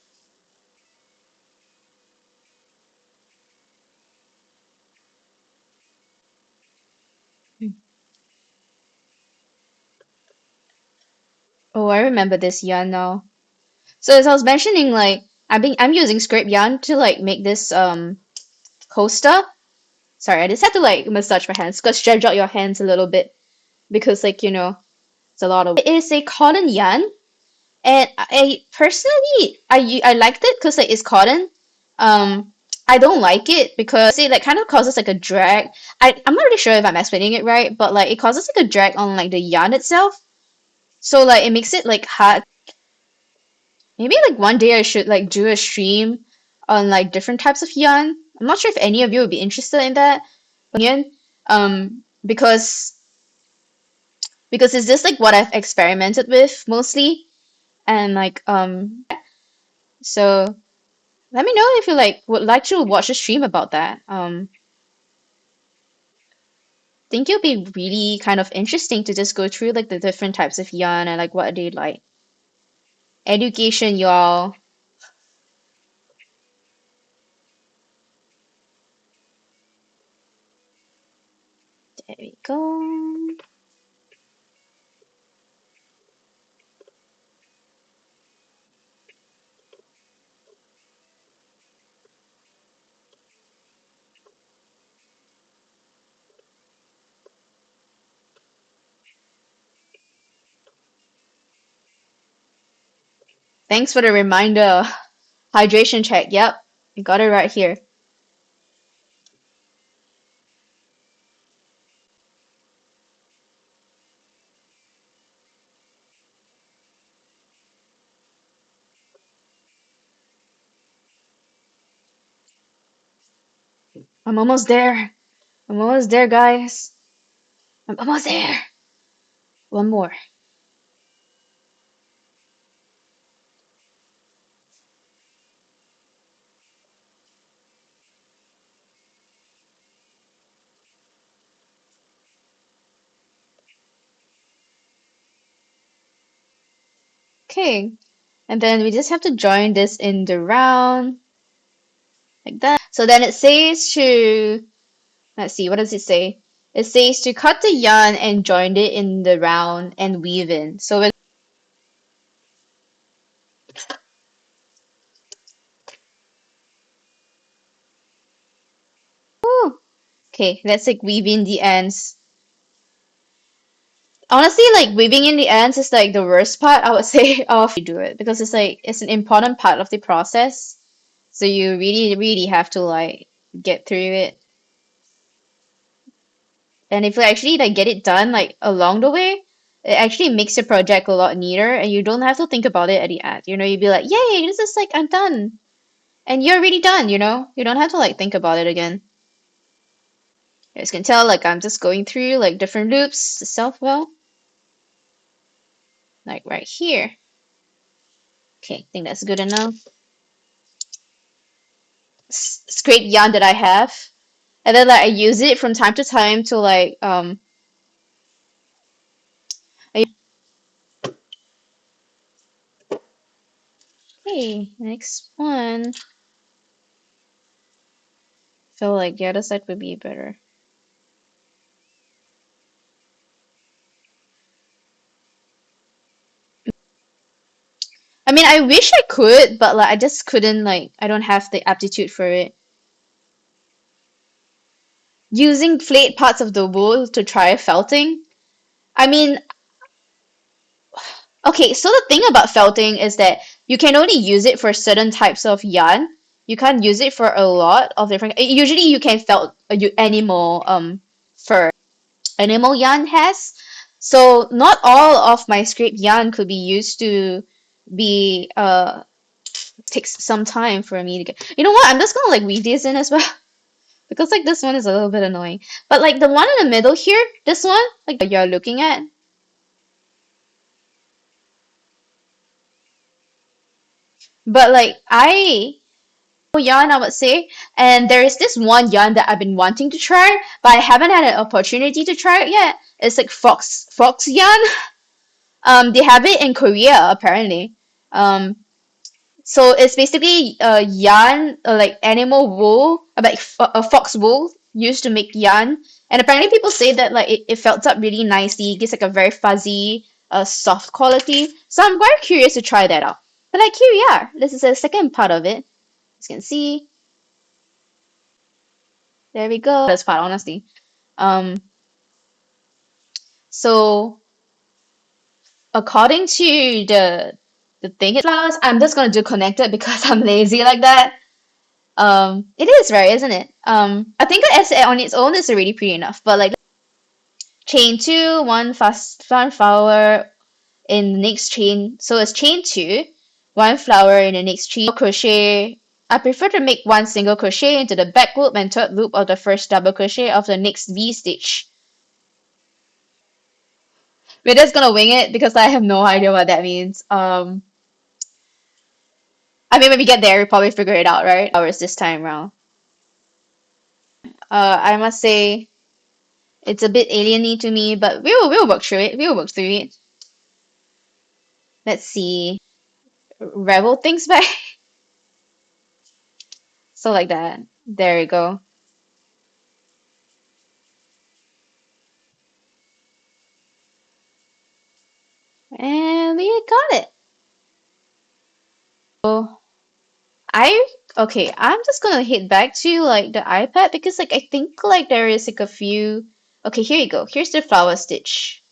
Oh, I remember this yarn now. So as I was mentioning, like I'm using scrape yarn to like make this coaster. Sorry, I just had to like massage my hands. Gotta stretch out your hands a little bit because like it's a lot of. It is a cotton yarn, and I personally I liked it because like it's cotton. I don't like it because it like kind of causes like a drag. I'm not really sure if I'm explaining it right, but like it causes like a drag on like the yarn itself. So like it makes it like hard. Maybe like one day I should like do a stream on like different types of yarn. I'm not sure if any of you would be interested in that. Because it's just like what I've experimented with mostly, and like so let me know if you like would like to watch a stream about that. Think it'll be really kind of interesting to just go through like the different types of yarn and like what they like. Education, y'all. There we go. Thanks for the reminder. Hydration check. Yep, you got it right here. I'm almost there. I'm almost there, guys. I'm almost there. One more. Okay. And then we just have to join this in the round like that. So then it says to, let's see, what does it say? It says to cut the yarn and join it in the round and weave in. So we're, ooh, okay, let's like weave in the ends. Honestly, like weaving in the ends is like the worst part, I would say, of you do it because it's like it's an important part of the process. So you really, really have to like get through it. And if you actually like get it done like along the way, it actually makes your project a lot neater and you don't have to think about it at the end. You'd be like, yay, this is like I'm done. And you're really done. You don't have to like think about it again. You guys can tell like I'm just going through like different loops itself well. Like right here. Okay, I think that's good enough. Scrape yarn that I have. And then like I use it from time to time to like okay, next one. Feel like the other side would be better. I mean, I wish I could, but like I just couldn't, like I don't have the aptitude for it. Using flayed parts of the wool to try felting. I mean, okay, so the thing about felting is that you can only use it for certain types of yarn. You can't use it for a lot of different. Usually, you can felt animal fur. Animal yarn has. So not all of my scraped yarn could be used to be takes some time for me to get. You know what? I'm just gonna like weave these in as well because like this one is a little bit annoying. But like the one in the middle here, this one, like you're looking at, but like I yarn I would say, and there is this one yarn that I've been wanting to try, but I haven't had an opportunity to try it yet. It's like fox yarn. They have it in Korea apparently. Um, So it's basically yarn, like animal wool, like fox wool used to make yarn. And apparently people say that like it felt up really nicely, it gives like a very fuzzy, soft quality. So I'm very curious to try that out. But like here we are. This is the second part of it. As you can see, there we go. That's part, honestly. Um, so according to the thing, flowers, I'm just gonna do connected because I'm lazy like that. It is right, isn't it? I think as on its own is already pretty enough, but like chain two, one fast one flower in the next chain. So it's chain two, one flower in the next chain. Crochet. I prefer to make one single crochet into the back loop and third loop of the first double crochet of the next V stitch. We're just gonna wing it because I have no idea what that means. I mean when we get there, we probably figure it out, right? Hours this time around. I must say it's a bit alieny to me, but we'll work through it. We'll work through it. Let's see. Rebel things back. So like that. There we go. And we got it. So I'm just gonna hit back to like the iPad because like I think like there is like a few. Okay, here you go. Here's the flower stitch.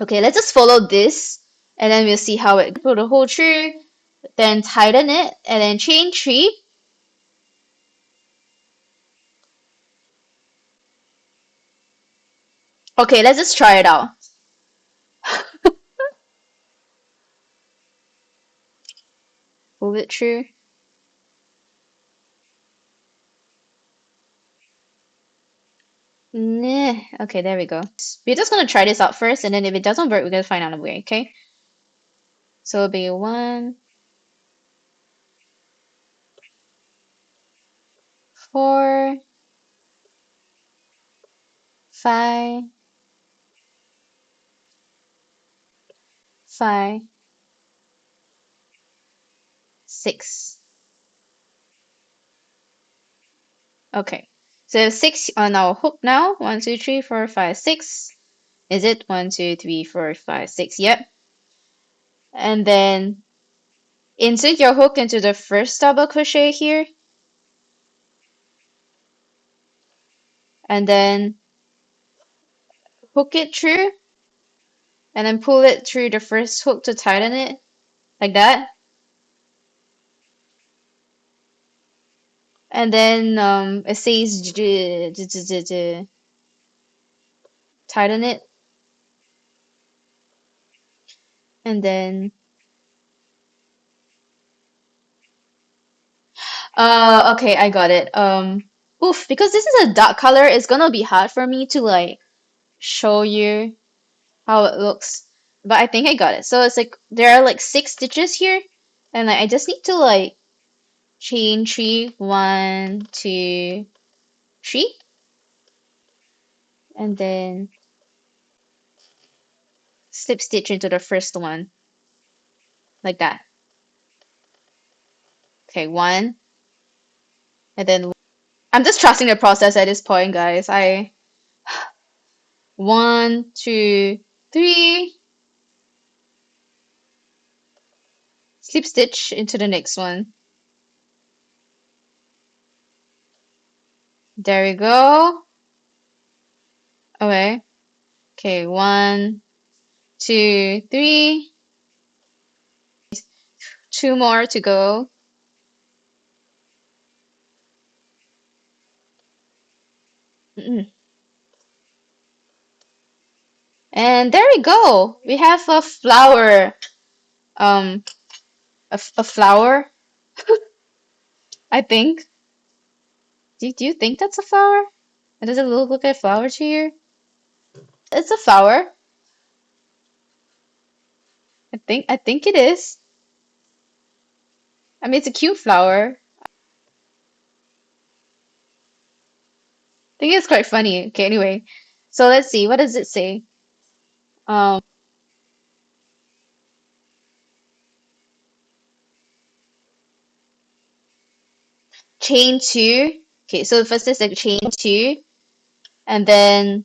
Okay, let's just follow this and then we'll see how it pull the hole through, then tighten it, and then chain three. Okay, let's just try it out. Pull it through. Nah. Okay, there we go. We're just gonna try this out first, and then if it doesn't work, we're gonna find out a way, okay? So it'll be 1, 4, 5, 5, 6. Okay. So 6 on our hook now. 1, 2, 3, 4, 5, 6. Is it 1, 2, 3, 4, 5, 6? Yep. And then insert your hook into the first double crochet here, and then hook it through, and then pull it through the first hook to tighten it, like that. And then it says tighten it, and then okay, I got it. Oof, because this is a dark color, it's gonna be hard for me to like show you how it looks. But I think I got it. So it's like there are like 6 stitches here, and like I just need to like chain three, 1, 2, 3, and then slip stitch into the first one, like that. Okay, one, and then I'm just trusting the process at this point, guys. 1, 2. 3, slip stitch into the next one. There we go. Okay. Okay, 1, 2, 3. 2 more to go. Mm. And there we go. We have a flower. Um, a flower, I think. Do you think that's a flower? Does it look like a flower to you? It's a flower. I think it is. I mean, it's a cute flower. I think it's quite funny. Okay, anyway. So let's see. What does it say? Um, chain two. Okay, so first is like chain two, and then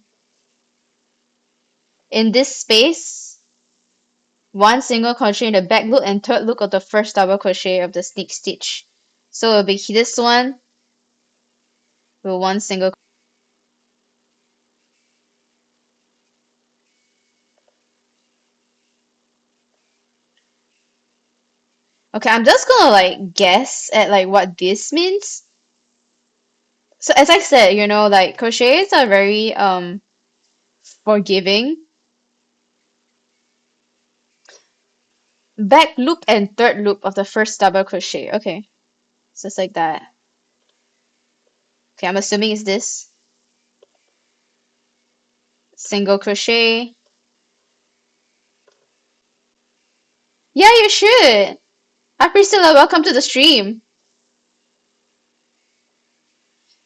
in this space, one single crochet in the back loop and third loop of the first double crochet of the sneak stitch. So it'll be this one with one single. Okay, I'm just gonna like guess at like what this means. So as I said, like crochets are very forgiving. Back loop and third loop of the first double crochet. Okay, so it's like that. Okay, I'm assuming it's this. Single crochet. Yeah, you should. Hi Priscilla, welcome to the stream.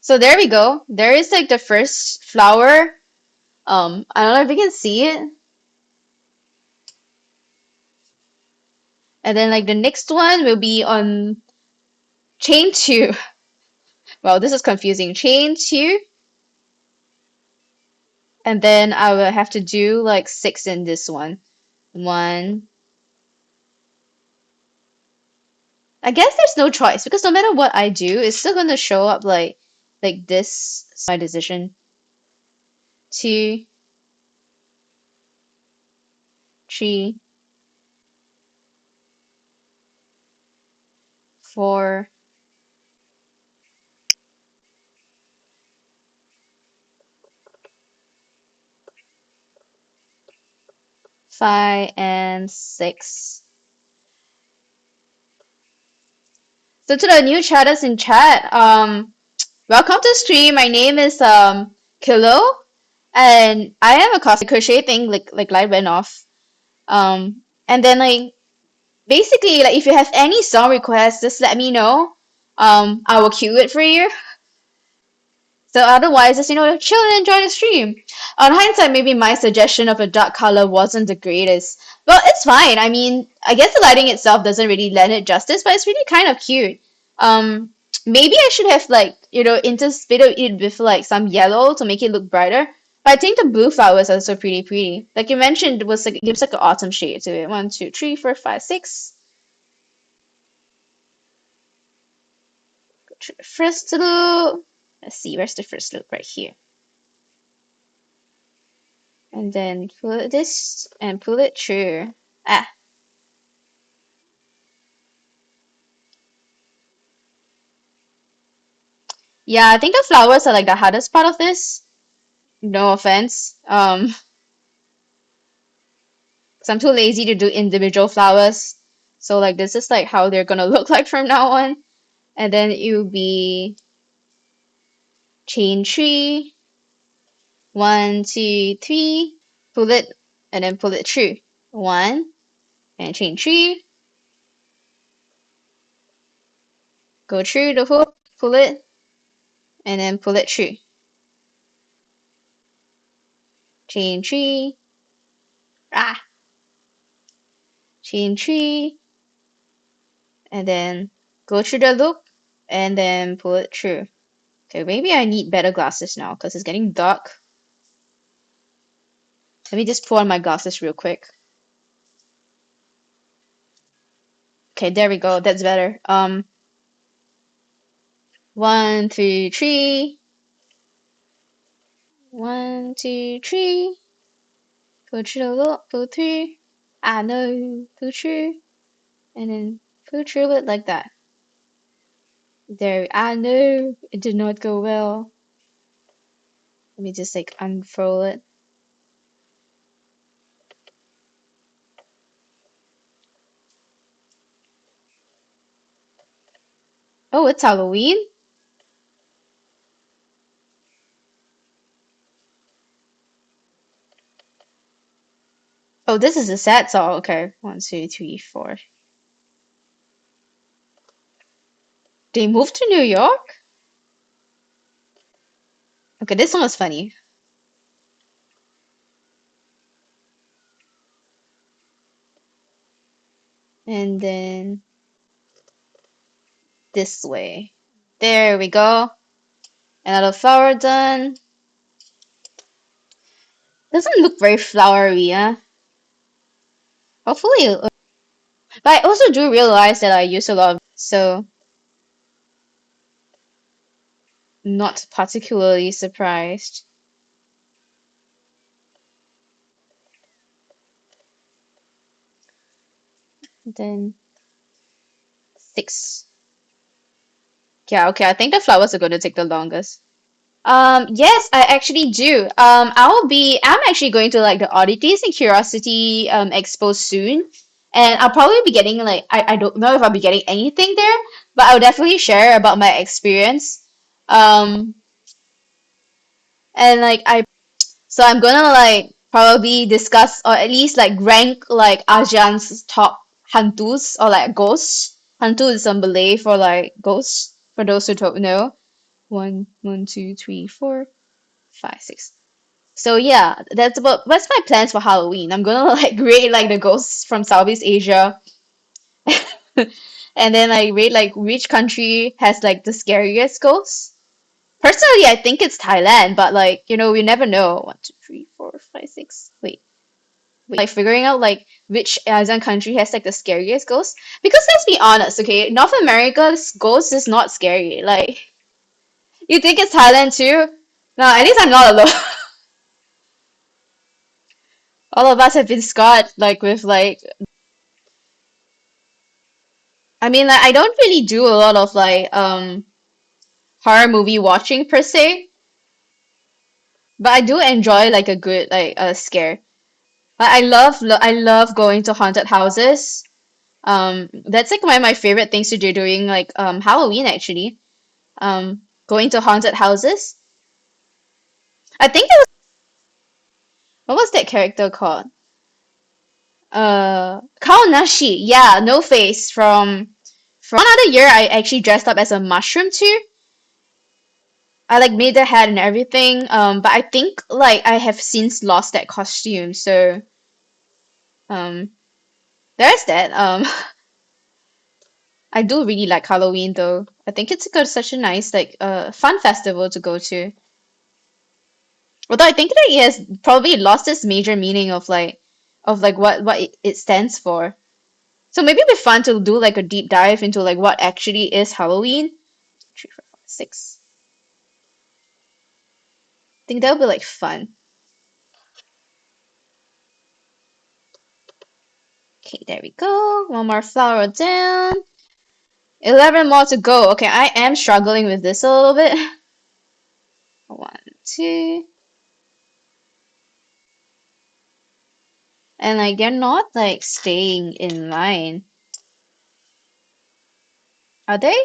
So there we go. There is like the first flower. I don't know if you can see it. And then like the next one will be on chain two. Well, this is confusing. Chain two. And then I will have to do like 6 in this one. 1. I guess there's no choice because no matter what I do, it's still gonna show up like this. My decision. 2, 3, 4, 5, and 6. So to the new chatters in chat, welcome to the stream. My name is Kilo, and I am a crochet thing like light went off. And then like basically like if you have any song requests, just let me know. I will cue it for you. So otherwise, just chill and enjoy the stream. On hindsight, maybe my suggestion of a dark color wasn't the greatest. Well, it's fine. I mean, I guess the lighting itself doesn't really lend it justice, but it's really kind of cute. Um, Maybe I should have like interspersed it with like some yellow to make it look brighter. But I think the blue flowers are also pretty pretty. Like you mentioned, it was like it gives like an autumn shade to it. 1, 2, 3, 4, 5, 6. Go to the first loop. Let's see, where's the first loop? Right here. And then pull this and pull it through. Ah, yeah, I think the flowers are like the hardest part of this. No offense. 'Cause I'm too lazy to do individual flowers. So like this is like how they're gonna look like from now on. And then it will be chain 3, 1, 2, 3, pull it, and then pull it through. 1, and chain 3, go through the hook, pull it, and then pull it through. Chain 3, ah, chain 3, and then go through the loop, and then pull it through. Okay, maybe I need better glasses now because it's getting dark. Let me just put on my glasses real quick. Okay, there we go. That's better. One, two, three. One, two, three. Pull through, pull through. I know, pull through. And then pull through it like that. There, I know it did not go well. Let me just like unfurl it. Oh, it's Halloween? Oh, this is a sad song. Okay. One, two, three, four. They moved to New York? Okay, this one was funny. And then this way. There we go. Another flower done. Doesn't look very flowery, huh? Hopefully, but I also do realize that I use a lot of, so not particularly surprised. Then six. Yeah, okay, I think the flowers are going to take the longest. Yes, I actually do. I'm actually going to like the Oddities and Curiosity expo soon, and I'll probably be getting like I don't know if I'll be getting anything there, but I'll definitely share about my experience. Um, and like so I'm gonna like probably discuss or at least like rank like ASEAN's top hantus or like ghosts. Hantu is some Malay for like ghosts. For those who don't know, one, two, three, four, five, six. So yeah, that's my plans for Halloween. I'm gonna like rate like the ghosts from Southeast Asia, and then like rate like which country has like the scariest ghosts. Personally, I think it's Thailand, but like we never know. One, two, three, four, five, six. Wait, like figuring out like which Asian country has like the scariest ghosts. Because let's be honest, okay, North America's ghost is not scary. Like you think it's Thailand too? No, at least I'm not alone. All of us have been scarred like with like I mean like I don't really do a lot of like horror movie watching per se, but I do enjoy like a good like a scare. I love going to haunted houses. That's like one of my favorite things to do during like Halloween actually. Going to haunted houses. I think that was what was that character called? Kaonashi. Yeah, No Face from one other year I actually dressed up as a mushroom too. I like made the hat and everything. But I think like I have since lost that costume. So um, there's that. I do really like Halloween though. I think it's such a nice like fun festival to go to. Although I think that it has probably lost its major meaning of like what it stands for. So maybe it'd be fun to do like a deep dive into like what actually is Halloween. Three, four, five, six. I think that would be like fun. Okay, there we go. One more flower down. 11 more to go. Okay, I am struggling with this a little bit. One, two. And like they're not like staying in line. Are they?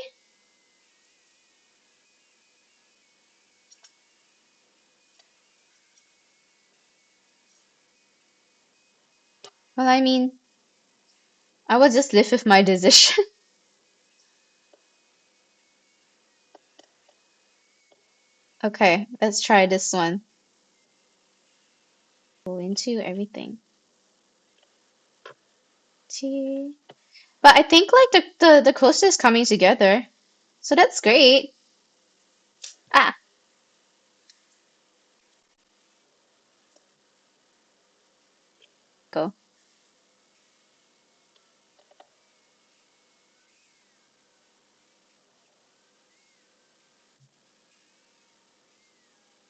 Well, I mean, I will just live with my decision. Okay, let's try this one. Go into everything. Two. But I think like the coaster is coming together. So that's great. Ah, Go.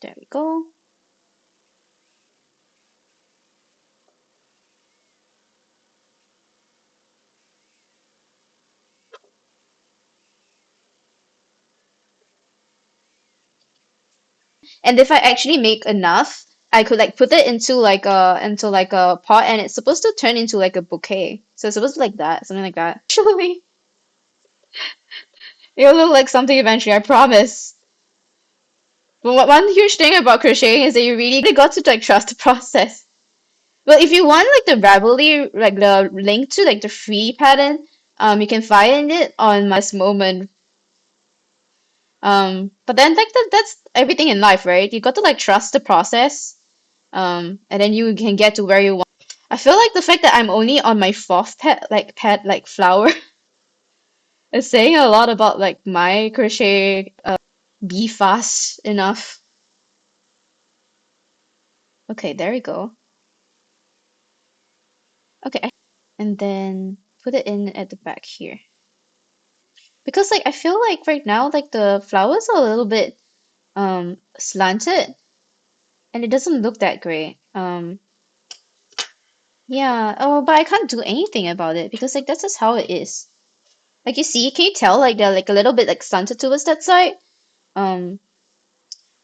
There we go. And if I actually make enough, I could like put it into like a pot, and it's supposed to turn into like a bouquet. So it's supposed to be like that, something like that. Actually, it'll look like something eventually, I promise. But one huge thing about crocheting is that you really got to like trust the process. But if you want like the Ravelry, like the link to like the free pattern, you can find it on my moment. But then like that's everything in life, right? You got to like trust the process. And then you can get to where you want. I feel like the fact that I'm only on my fourth pet like flower is saying a lot about like my crochet be fast enough. Okay, there we go. Okay, and then put it in at the back here. Because like I feel like right now like the flowers are a little bit slanted and it doesn't look that great. Yeah, oh, but I can't do anything about it because like that's just how it is. Like you see, can you tell like they're like a little bit like slanted towards that side? Um,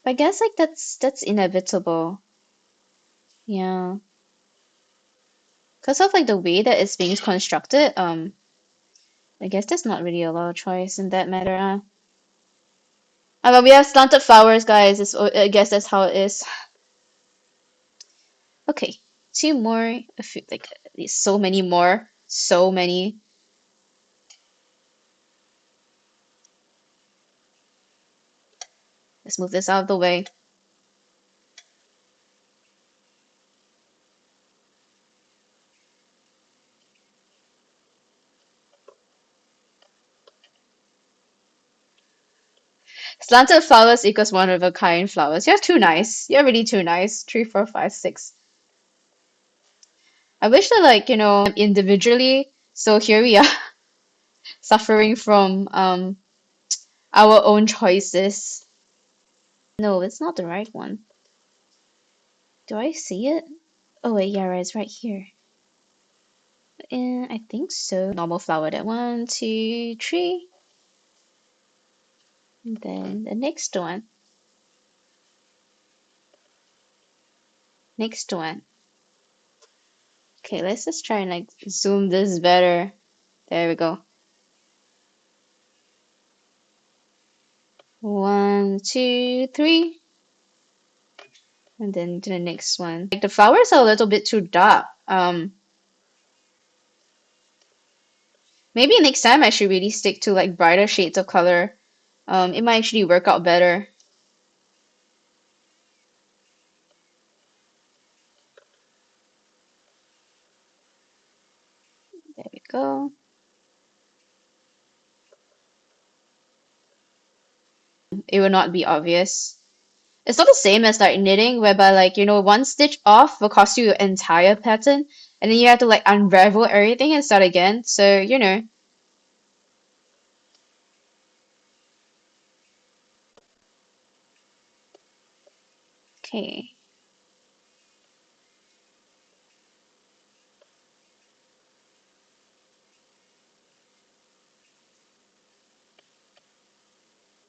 I guess like that's inevitable. Yeah. Because of like the way that it's being constructed, I guess there's not really a lot of choice in that matter. But we have slanted flowers, guys. I guess that's how it is. Okay, two more. A few, like so many more, so many. Let's move this out of the way. Slanted flowers equals one of a kind flowers. You're too nice. You're really too nice. Three, four, five, six. I wish that like, individually. So here we are, suffering from our own choices. No, it's not the right one. Do I see it? Oh wait, yeah, right, it's right here. And I think so. Normal flower. That one, two, three. And then the next one. Next one. Okay, let's just try and like zoom this better. There we go. One, two, three. And then to the next one. Like the flowers are a little bit too dark. Maybe next time I should really stick to like brighter shades of color. It might actually work out better. There we go. It will not be obvious. It's not the same as like knitting, whereby like, one stitch off will cost you your entire pattern, and then you have to like unravel everything and start again. So, Okay.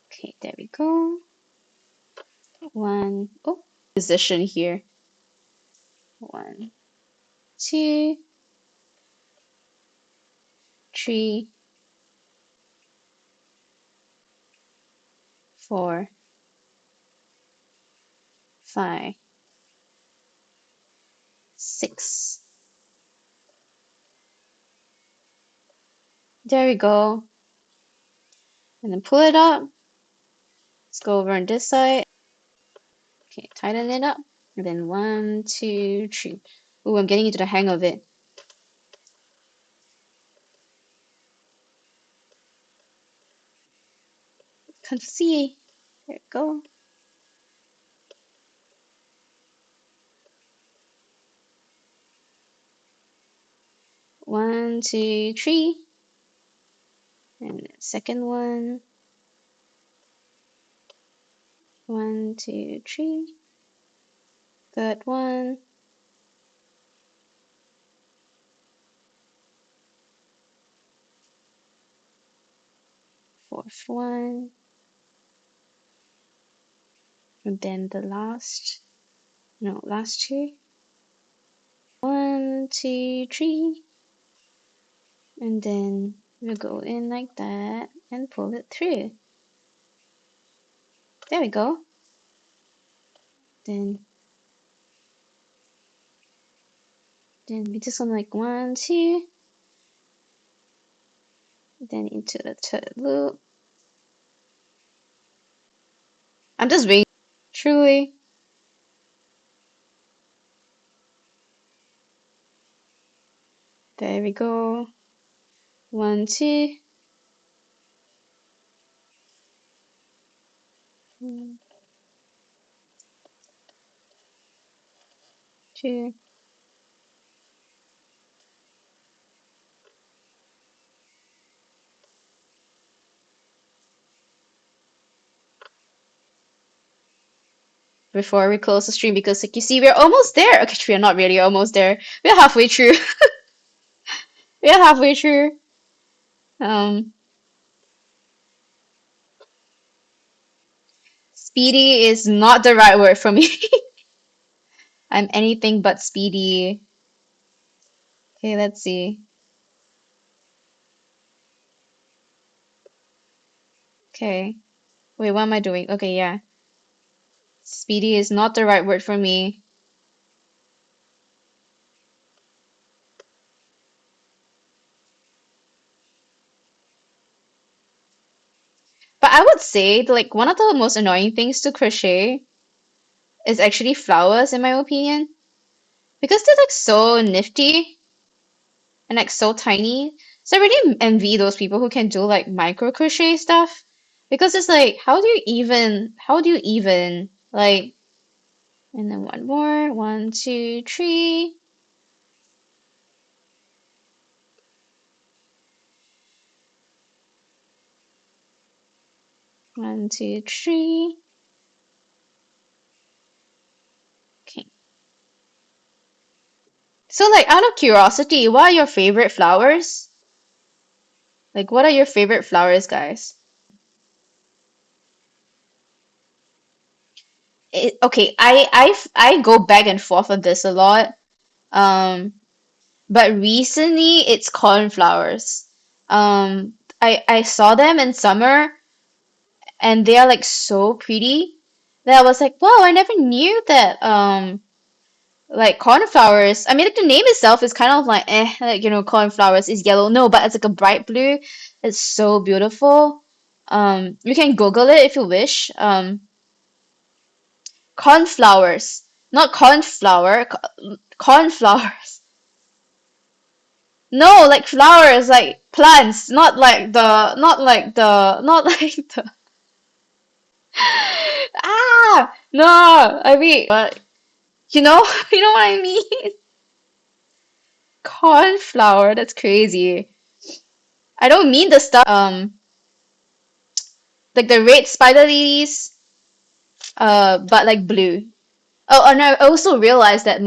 Okay, there we go. One, oh, position here. One, two, three, four, five, six. There we go. And then pull it up. Let's go over on this side. Okay, tighten it up. And then one, two, three. Ooh, I'm getting into the hang of it. Can't see. There we go. 1, 2, 3. And second one. 1, 2, 3. Third one. Fourth one. And then the last two. 1, 2, 3. And then we'll go in like that and pull it through. There we go. Then we just want like 1, 2. Then into the third loop. I'm just waiting. Truly. There we go. 1, 2. 1, 2. Before we close the stream, because like you see, we're almost there. Okay, we're not really almost there. We're halfway through. We're halfway through. Speedy is not the right word for me. I'm anything but speedy. Okay, let's see. Okay. Wait, what am I doing? Okay, yeah. Speedy is not the right word for me. But I would say like one of the most annoying things to crochet is actually flowers, in my opinion. Because they're like so nifty and like so tiny. So I really envy those people who can do like micro crochet stuff. Because it's like, how do you even, like, and then one more, 1, 2, 3. 1, 2, 3. Okay. So like out of curiosity, what are your favorite flowers? Like what are your favorite flowers, guys? Okay, I go back and forth on this a lot. Um, but recently it's cornflowers. I saw them in summer and they are like so pretty that I was like, wow, I never knew that like cornflowers. I mean, like the name itself is kind of like like cornflowers is yellow. No, but it's like a bright blue. It's so beautiful. You can Google it if you wish. Cornflowers, not cornflower, cornflowers. No, like flowers, like plants, not like the. No, I mean, but you know, you know what I mean? Cornflower, that's crazy. I don't mean the stuff, like the red spider lilies, but like blue. Oh, and I also realized that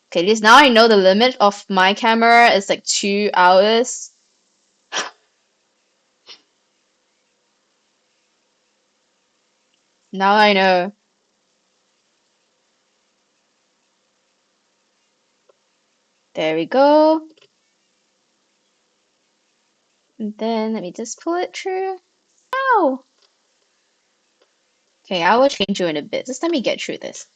okay, just now I know the limit of my camera is like 2 hours. Now I know. There we go. And then let me just pull it through. Ow! Okay, I will change you in a bit. Just let me get through this.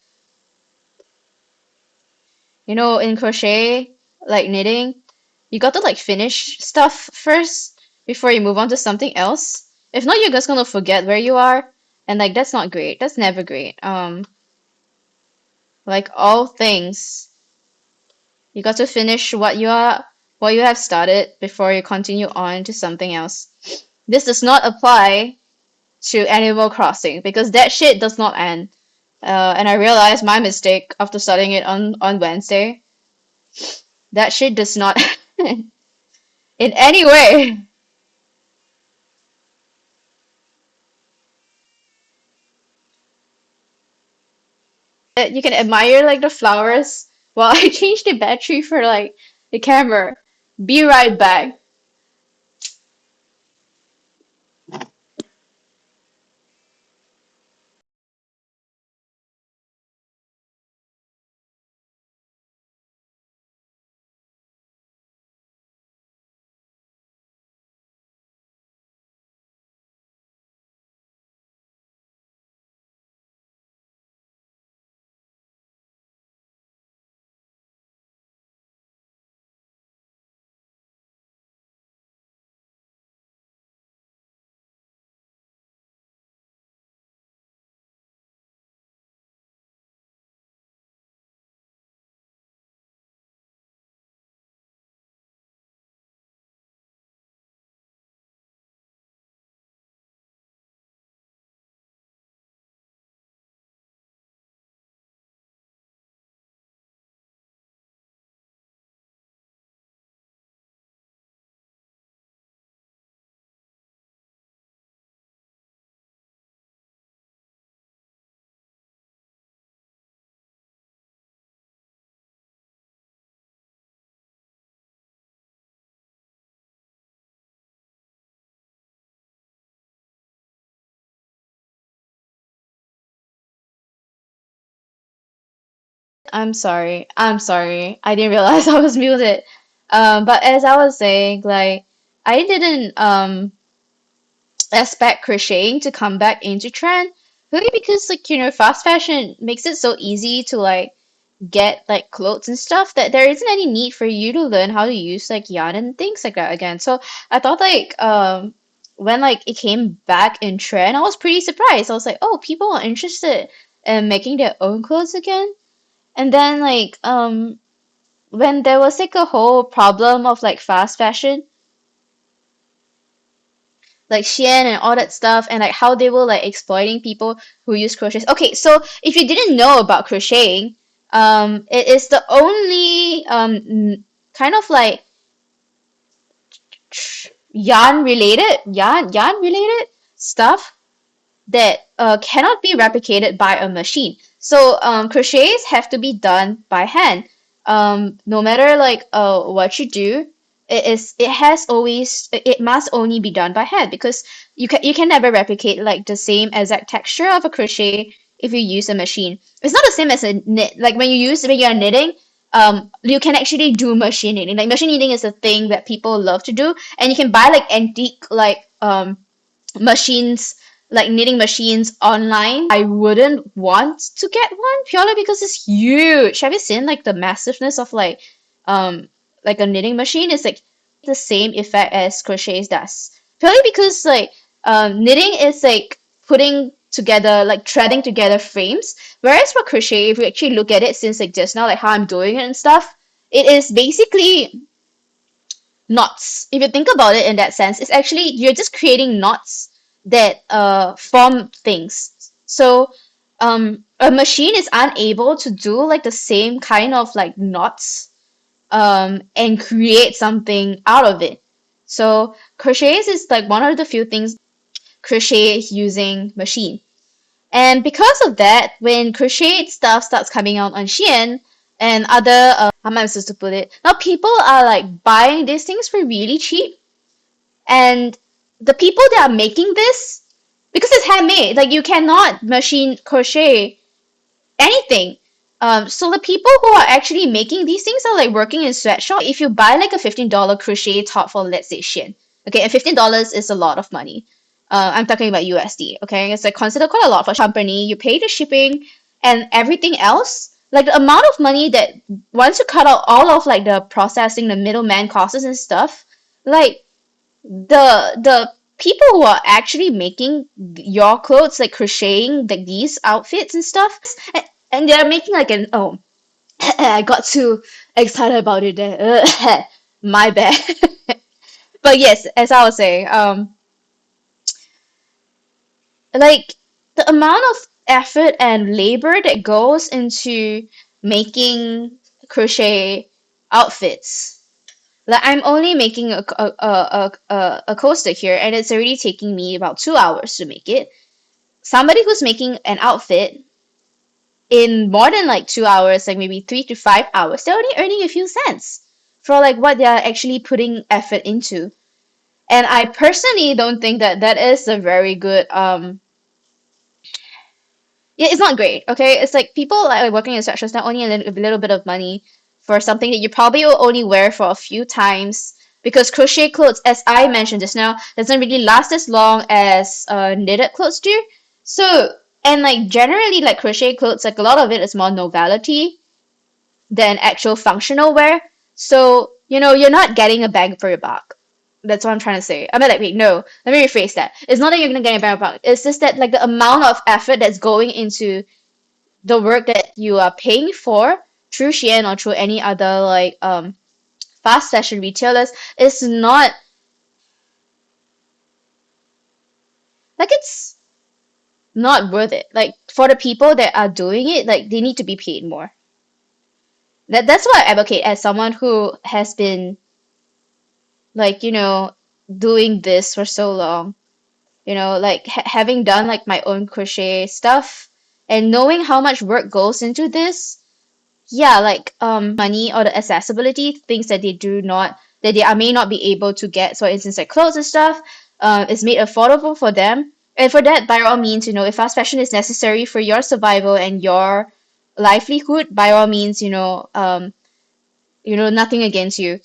You know, in crochet, like knitting, you got to like finish stuff first before you move on to something else. If not, you're just gonna forget where you are, and like that's not great. That's never great. Like all things, you got to finish what you have started before you continue on to something else. This does not apply to Animal Crossing because that shit does not end. And I realized my mistake after starting it on Wednesday. That shit does not in any way. You can admire like the flowers while I change the battery for like the camera. Be right back. I'm sorry. I'm sorry. I didn't realize I was muted. But as I was saying, like I didn't expect crocheting to come back into trend. Really because like, fast fashion makes it so easy to like get like clothes and stuff that there isn't any need for you to learn how to use like yarn and things like that again. So I thought like when like it came back in trend, I was pretty surprised. I was like, oh, people are interested in making their own clothes again. And then like when there was like a whole problem of like fast fashion, like Shein and all that stuff, and like how they were like exploiting people who use crochets. Okay, so if you didn't know about crocheting, it is the only kind of like yarn related stuff that cannot be replicated by a machine. So crochets have to be done by hand. No matter like what you do, it must only be done by hand because you can never replicate like the same exact texture of a crochet if you use a machine. It's not the same as a knit. Like when you're knitting, you can actually do machine knitting. Like machine knitting is a thing that people love to do, and you can buy like antique like machines like knitting machines online. I wouldn't want to get one purely because it's huge. Have you seen like the massiveness of like a knitting machine? It's like the same effect as crochets does. Purely because like knitting is like putting together like threading together frames. Whereas for crochet, if you actually look at it since like just now, like how I'm doing it and stuff, it is basically knots. If you think about it in that sense, it's actually you're just creating knots that form things. So a machine is unable to do like the same kind of like knots and create something out of it. So crochets is like one of the few things crochet using machine. And because of that, when crochet stuff starts coming out on Shein and other, how am I supposed to put it? Now people are like buying these things for really cheap, and the people that are making this, because it's handmade, like you cannot machine crochet anything. So the people who are actually making these things are like working in sweatshop. If you buy like a $15 crochet top for let's say Shein, okay, and $15 is a lot of money. I'm talking about USD, okay? It's like considered quite a lot for company. You pay the shipping and everything else. Like the amount of money that once you cut out all of like the processing, the middleman costs and stuff, like the people who are actually making your clothes, like crocheting like these outfits and stuff, and they're making like an oh, I got too excited about it there. My bad. But yes, as I was saying, like the amount of effort and labor that goes into making crochet outfits. Like I'm only making a coaster here, and it's already taking me about 2 hours to make it. Somebody who's making an outfit in more than like 2 hours, like maybe 3 to 5 hours, they're only earning a few cents for like what they're actually putting effort into. And I personally don't think that that is a very good yeah, it's not great, okay? It's like people like working in sweatshops, not only a little bit of money for something that you probably will only wear for a few times because crochet clothes, as I mentioned just now, doesn't really last as long as knitted clothes do. So, and like generally, like crochet clothes, like a lot of it is more novelty than actual functional wear. So, you're not getting a bang for your buck. That's what I'm trying to say. I mean, like, wait, no, let me rephrase that. It's not that you're gonna get a bang for your buck. It's just that, like, the amount of effort that's going into the work that you are paying for through Shein or through any other, like, fast fashion retailers is not, like, it's not worth it. Like, for the people that are doing it, like, they need to be paid more. That's what I advocate as someone who has been like doing this for so long, like having done like my own crochet stuff and knowing how much work goes into this. Yeah, like money or the accessibility things that they are may not be able to get, for instance like clothes and stuff, is made affordable for them. And for that, by all means, if fast fashion is necessary for your survival and your livelihood, by all means, nothing against you,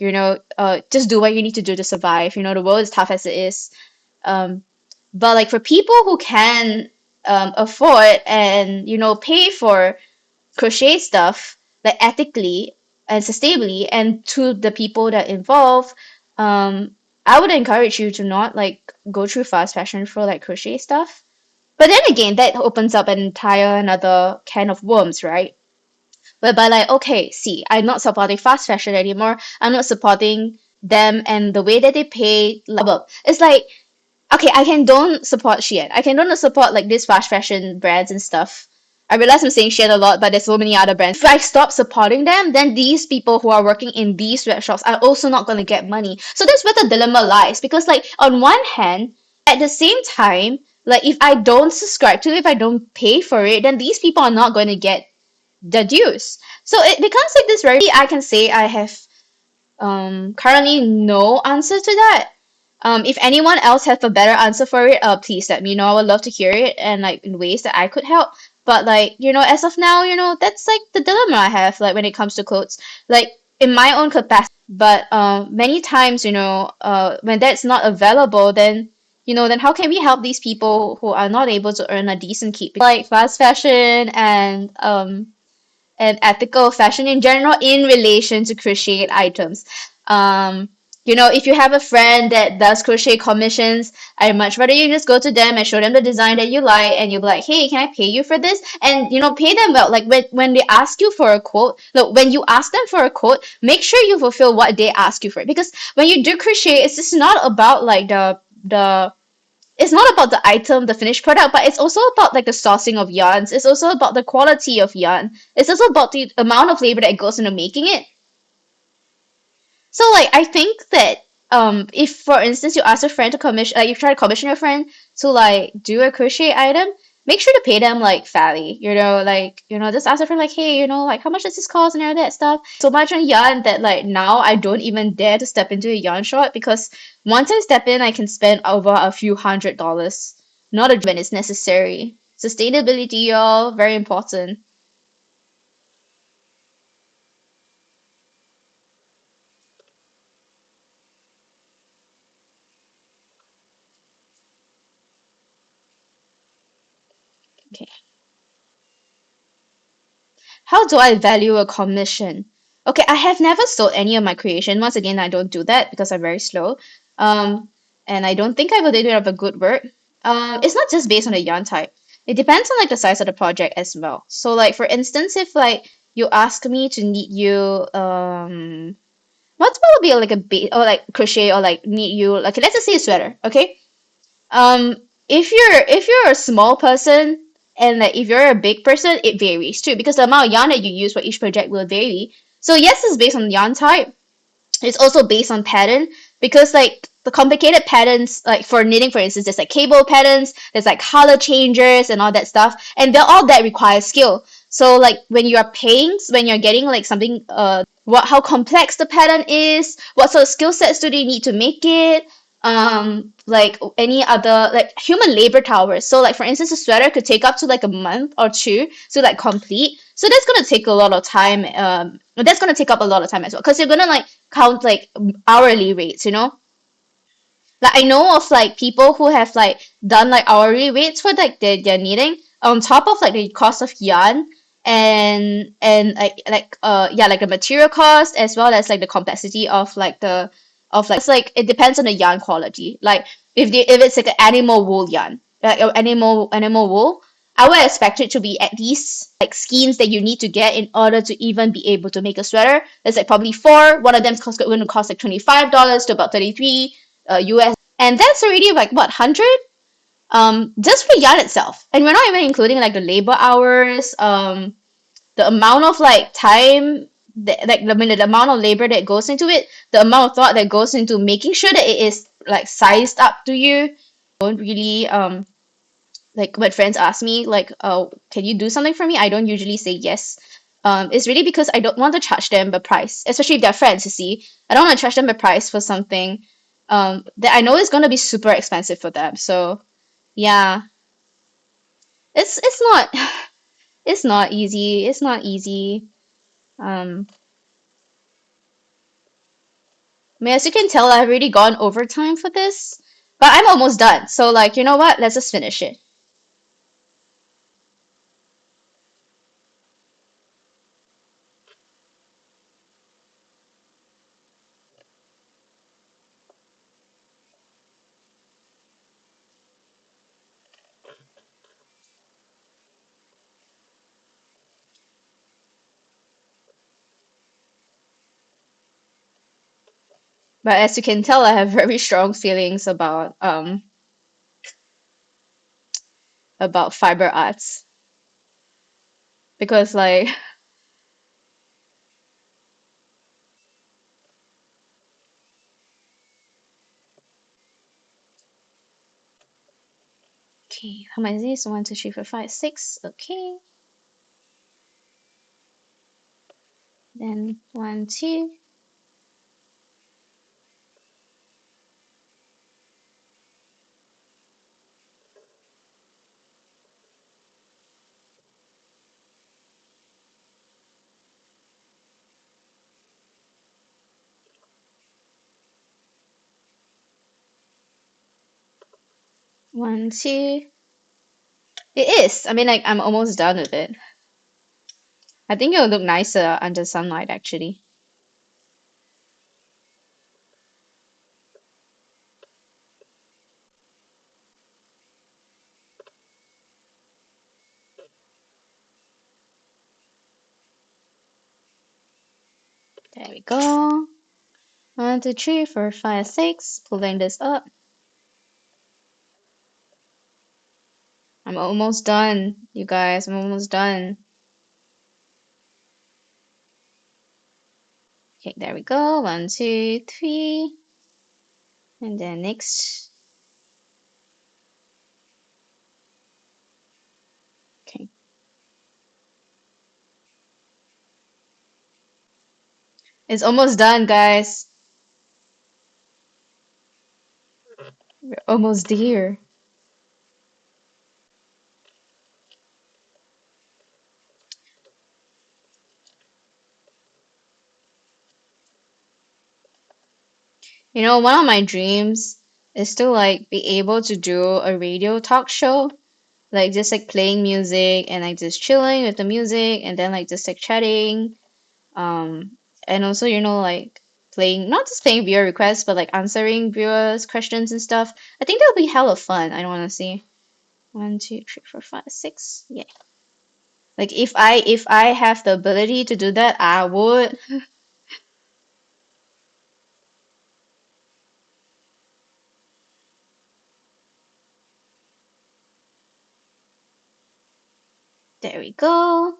just do what you need to do to survive. The world is tough as it is. Um, but like for people who can afford and, pay for crochet stuff, like ethically and sustainably, and to the people that involve, I would encourage you to not like go through fast fashion for like crochet stuff. But then again, that opens up an entire another can of worms, right? Whereby like, okay, see, I'm not supporting fast fashion anymore. I'm not supporting them and the way that they pay. It's like, okay, I can don't support Shein. I can don't support like these fast fashion brands and stuff. I realize I'm saying Shein a lot, but there's so many other brands. If I stop supporting them, then these people who are working in these webshops are also not going to get money. So that's where the dilemma lies. Because like on one hand, at the same time, like if I don't subscribe to it, if I don't pay for it, then these people are not going to get the dues. So it becomes like this very I can say I have currently no answer to that. If anyone else has a better answer for it, please let me know. I would love to hear it and like in ways that I could help. But like, as of now, that's like the dilemma I have like when it comes to clothes. Like in my own capacity. But many times, when that's not available, then how can we help these people who are not able to earn a decent keep? Like fast fashion and ethical fashion in general in relation to crocheted items. If you have a friend that does crochet commissions, I'd much rather you just go to them and show them the design that you like, and you'll be like, hey, can I pay you for this? And pay them well. Like when they ask you for a quote, look, when you ask them for a quote, make sure you fulfill what they ask you for. Because when you do crochet, it's just not about like the it's not about the item, the finished product, but it's also about like the sourcing of yarns. It's also about the quality of yarn. It's also about the amount of labor that goes into making it. So like I think that if for instance you ask a friend to commission like you try to commission your friend to like do a crochet item, make sure to pay them like fairly. Like just ask a friend like, hey, like how much does this cost and all that stuff. So much on yarn that like now I don't even dare to step into a yarn shop because once I step in I can spend over a few $100. Not a when it's necessary. Sustainability, y'all, very important. Okay. How do I value a commission? Okay, I have never sold any of my creation. Once again, I don't do that because I'm very slow. Um, and I don't think I will do it of a good work. It's not just based on the yarn type. It depends on like the size of the project as well. So like for instance, if like you ask me to knit you what's probably like a bait or like crochet or like knit you like let's just say a sweater, okay? If you're a small person and like if you're a big person, it varies too because the amount of yarn that you use for each project will vary. So yes, it's based on yarn type. It's also based on pattern because like the complicated patterns, like for knitting, for instance, there's like cable patterns, there's like color changers and all that stuff, and they're all that require skill. So like when you are paying, when you're getting like something, what how complex the pattern is, what sort of skill sets do they need to make it, like any other like human labor hours. So like for instance, a sweater could take up to like a month or two to like complete. So that's gonna take a lot of time. That's gonna take up a lot of time as well because you're gonna like count like hourly rates, you know? Like I know of like people who have like done like hourly rates for like their knitting on top of like the cost of yarn and yeah, like the material cost as well as like the complexity of like the of like it's like it depends on the yarn quality. Like if it's like an animal wool yarn, like animal wool, I would expect it to be at least like skeins that you need to get in order to even be able to make a sweater. There's like probably four. One of them's going to cost like $25 to about 33 US, and that's already like what 100 just for yarn itself. And we're not even including like the labor hours, the amount of like time that like the amount of labor that goes into it, the amount of thought that goes into making sure that it is like sized up to you. Don't really like when friends ask me like, oh, can you do something for me? I don't usually say yes. It's really because I don't want to charge them a price, especially if they're friends, you see. I don't want to charge them a price for something that I know is gonna be super expensive for them. So yeah, it's not it's not easy. It's not easy. Um, I mean, as you can tell, I've already gone overtime for this, but I'm almost done. So like, you know what? Let's just finish it. But as you can tell, I have very strong feelings about fiber arts because like okay, how many is this? One, two, three, four, five, six. Okay. Then one, two. One, two. It is. I mean, like I'm almost done with it. I think it'll look nicer under sunlight, actually. There we go. One, two, three, four, five, six. Pulling this up. I'm almost done, you guys. I'm almost done. Okay, there we go. One, two, three. And then next. Okay. It's almost done, guys. We're almost there. You know, one of my dreams is to like be able to do a radio talk show, like just like playing music and like just chilling with the music and then like just like chatting. Um, and also, you know, like playing, not just playing viewer requests, but like answering viewers' questions and stuff. I think that would be hella fun. I don't want to see. One, two, three, four, five, six. Yeah. Like if I have the ability to do that, I would. There we go.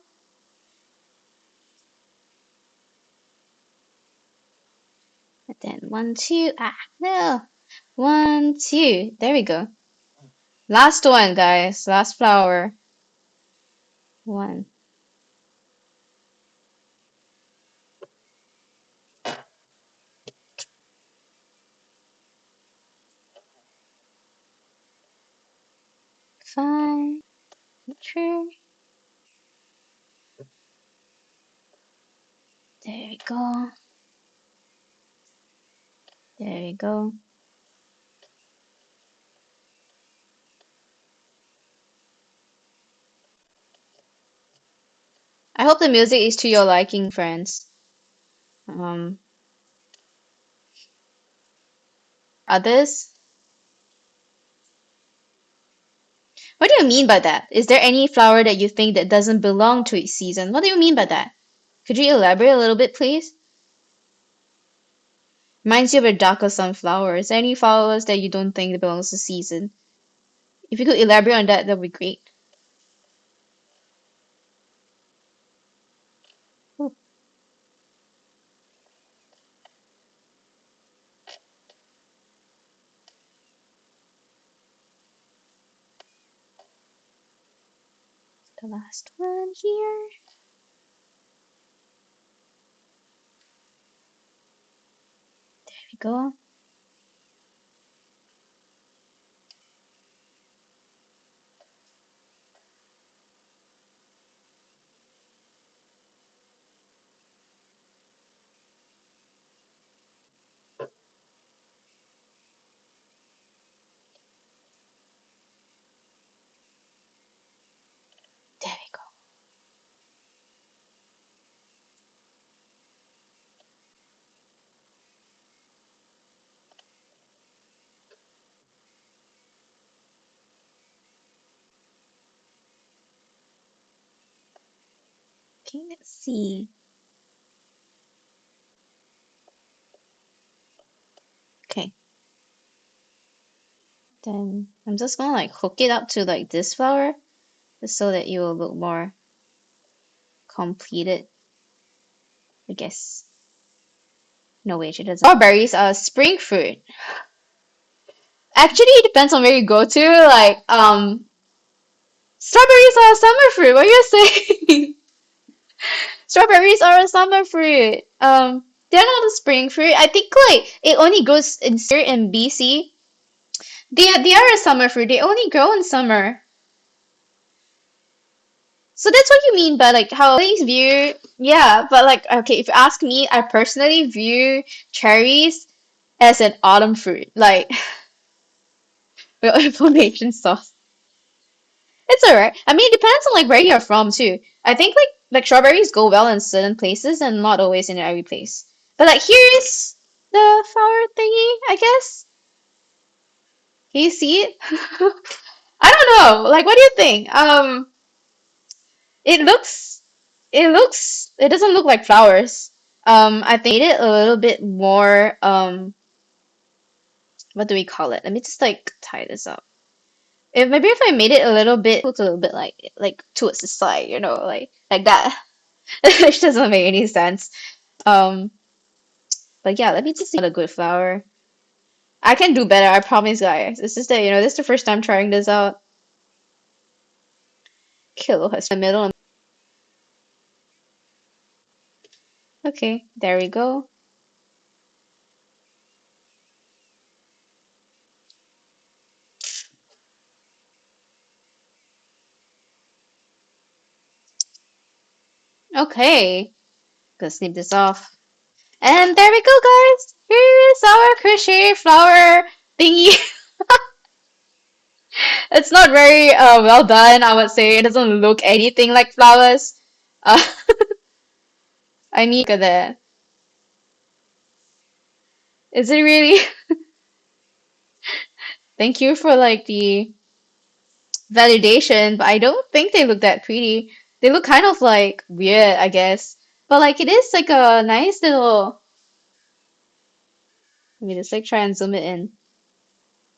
1, 2. Ah, no. 1, 2. There we go. Last one, guys. Last flower. 1. Fine. True. There we go. There we go. I hope the music is to your liking, friends. Um, Others? What do you mean by that? Is there any flower that you think that doesn't belong to its season? What do you mean by that? Could you elaborate a little bit, please? Reminds you of a darker sunflower. Is there any flowers that you don't think that belongs to season? If you could elaborate on that, that would be great. Ooh, the last one here. There we go. There we go. Okay, let's see. Okay, then I'm just gonna like hook it up to like this flower, just so that it will look more completed, I guess. No, wait, it doesn't. Strawberries are spring fruit. Actually, it depends on where you go to. Strawberries are a summer fruit. What are you saying? Strawberries are a summer fruit. They're not a spring fruit. I think like it only grows in here in BC. They are a summer fruit. They only grow in summer. So that's what you mean by like how things view. Yeah, but like okay, if you ask me, I personally view cherries as an autumn fruit. Like well, inflammation sauce. It's alright. I mean, it depends on like where you're from too. I think like strawberries go well in certain places and not always in every place. But like here's the flower thingy, I guess. Can you see it? I don't know. Like, what do you think? It looks, it doesn't look like flowers. I think it a little bit more, what do we call it? Let me just like tie this up. If I made it a little bit, looks a little bit like towards the side, like that. Which doesn't make any sense. Um, but yeah, let me just see a good flower. I can do better, I promise, guys. It's just that, this is the first time trying this out. Kill has the middle. Okay, there we go. Okay, gonna snip this off. And there we go, guys. Here's our crochet flower thingy. It's not very well done, I would say. It doesn't look anything like flowers. Uh, I mean, look at that. Is it really? Thank you for like the validation, but I don't think they look that pretty. They look kind of like weird, I guess. But like it is like a nice little. Let me just like try and zoom it in.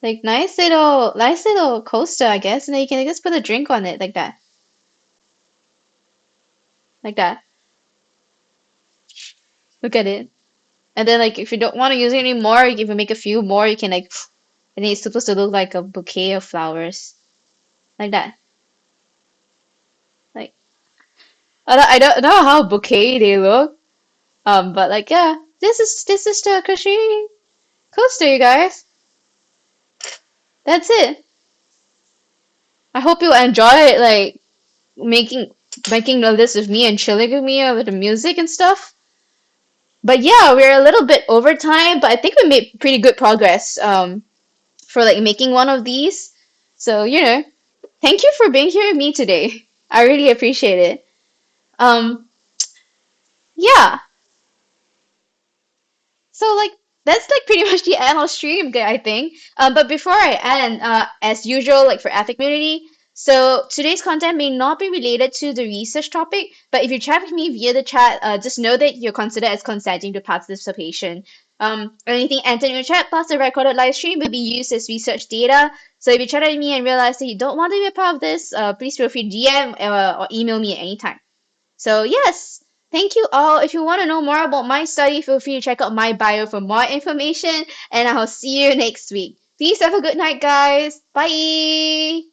Like nice little coaster, I guess, and then you can just put a drink on it like that, like that. Look at it. And then like if you don't want to use it anymore, if you make a few more, you can like and it's supposed to look like a bouquet of flowers. Like that. Like I don't know how bouquet they look. But like yeah, this is the crochet coaster, you guys. That's it. I hope you enjoy it, like making making the list with me and chilling with me with the music and stuff. But yeah, we're a little bit over time, but I think we made pretty good progress for like making one of these. So, thank you for being here with me today. I really appreciate it. Um, yeah. So like that's like pretty much the end of stream, I think. But before I end, as usual, like for Ethic Community, so today's content may not be related to the research topic, but if you chat with me via the chat, just know that you're considered as consenting to participation. Anything entered in your chat plus the recorded live stream will be used as research data. So if you chat with me and realize that you don't want to be a part of this, please feel free to DM or email me at any time. So, yes, thank you all. If you want to know more about my study, feel free to check out my bio for more information, and I'll see you next week. Please have a good night, guys. Bye.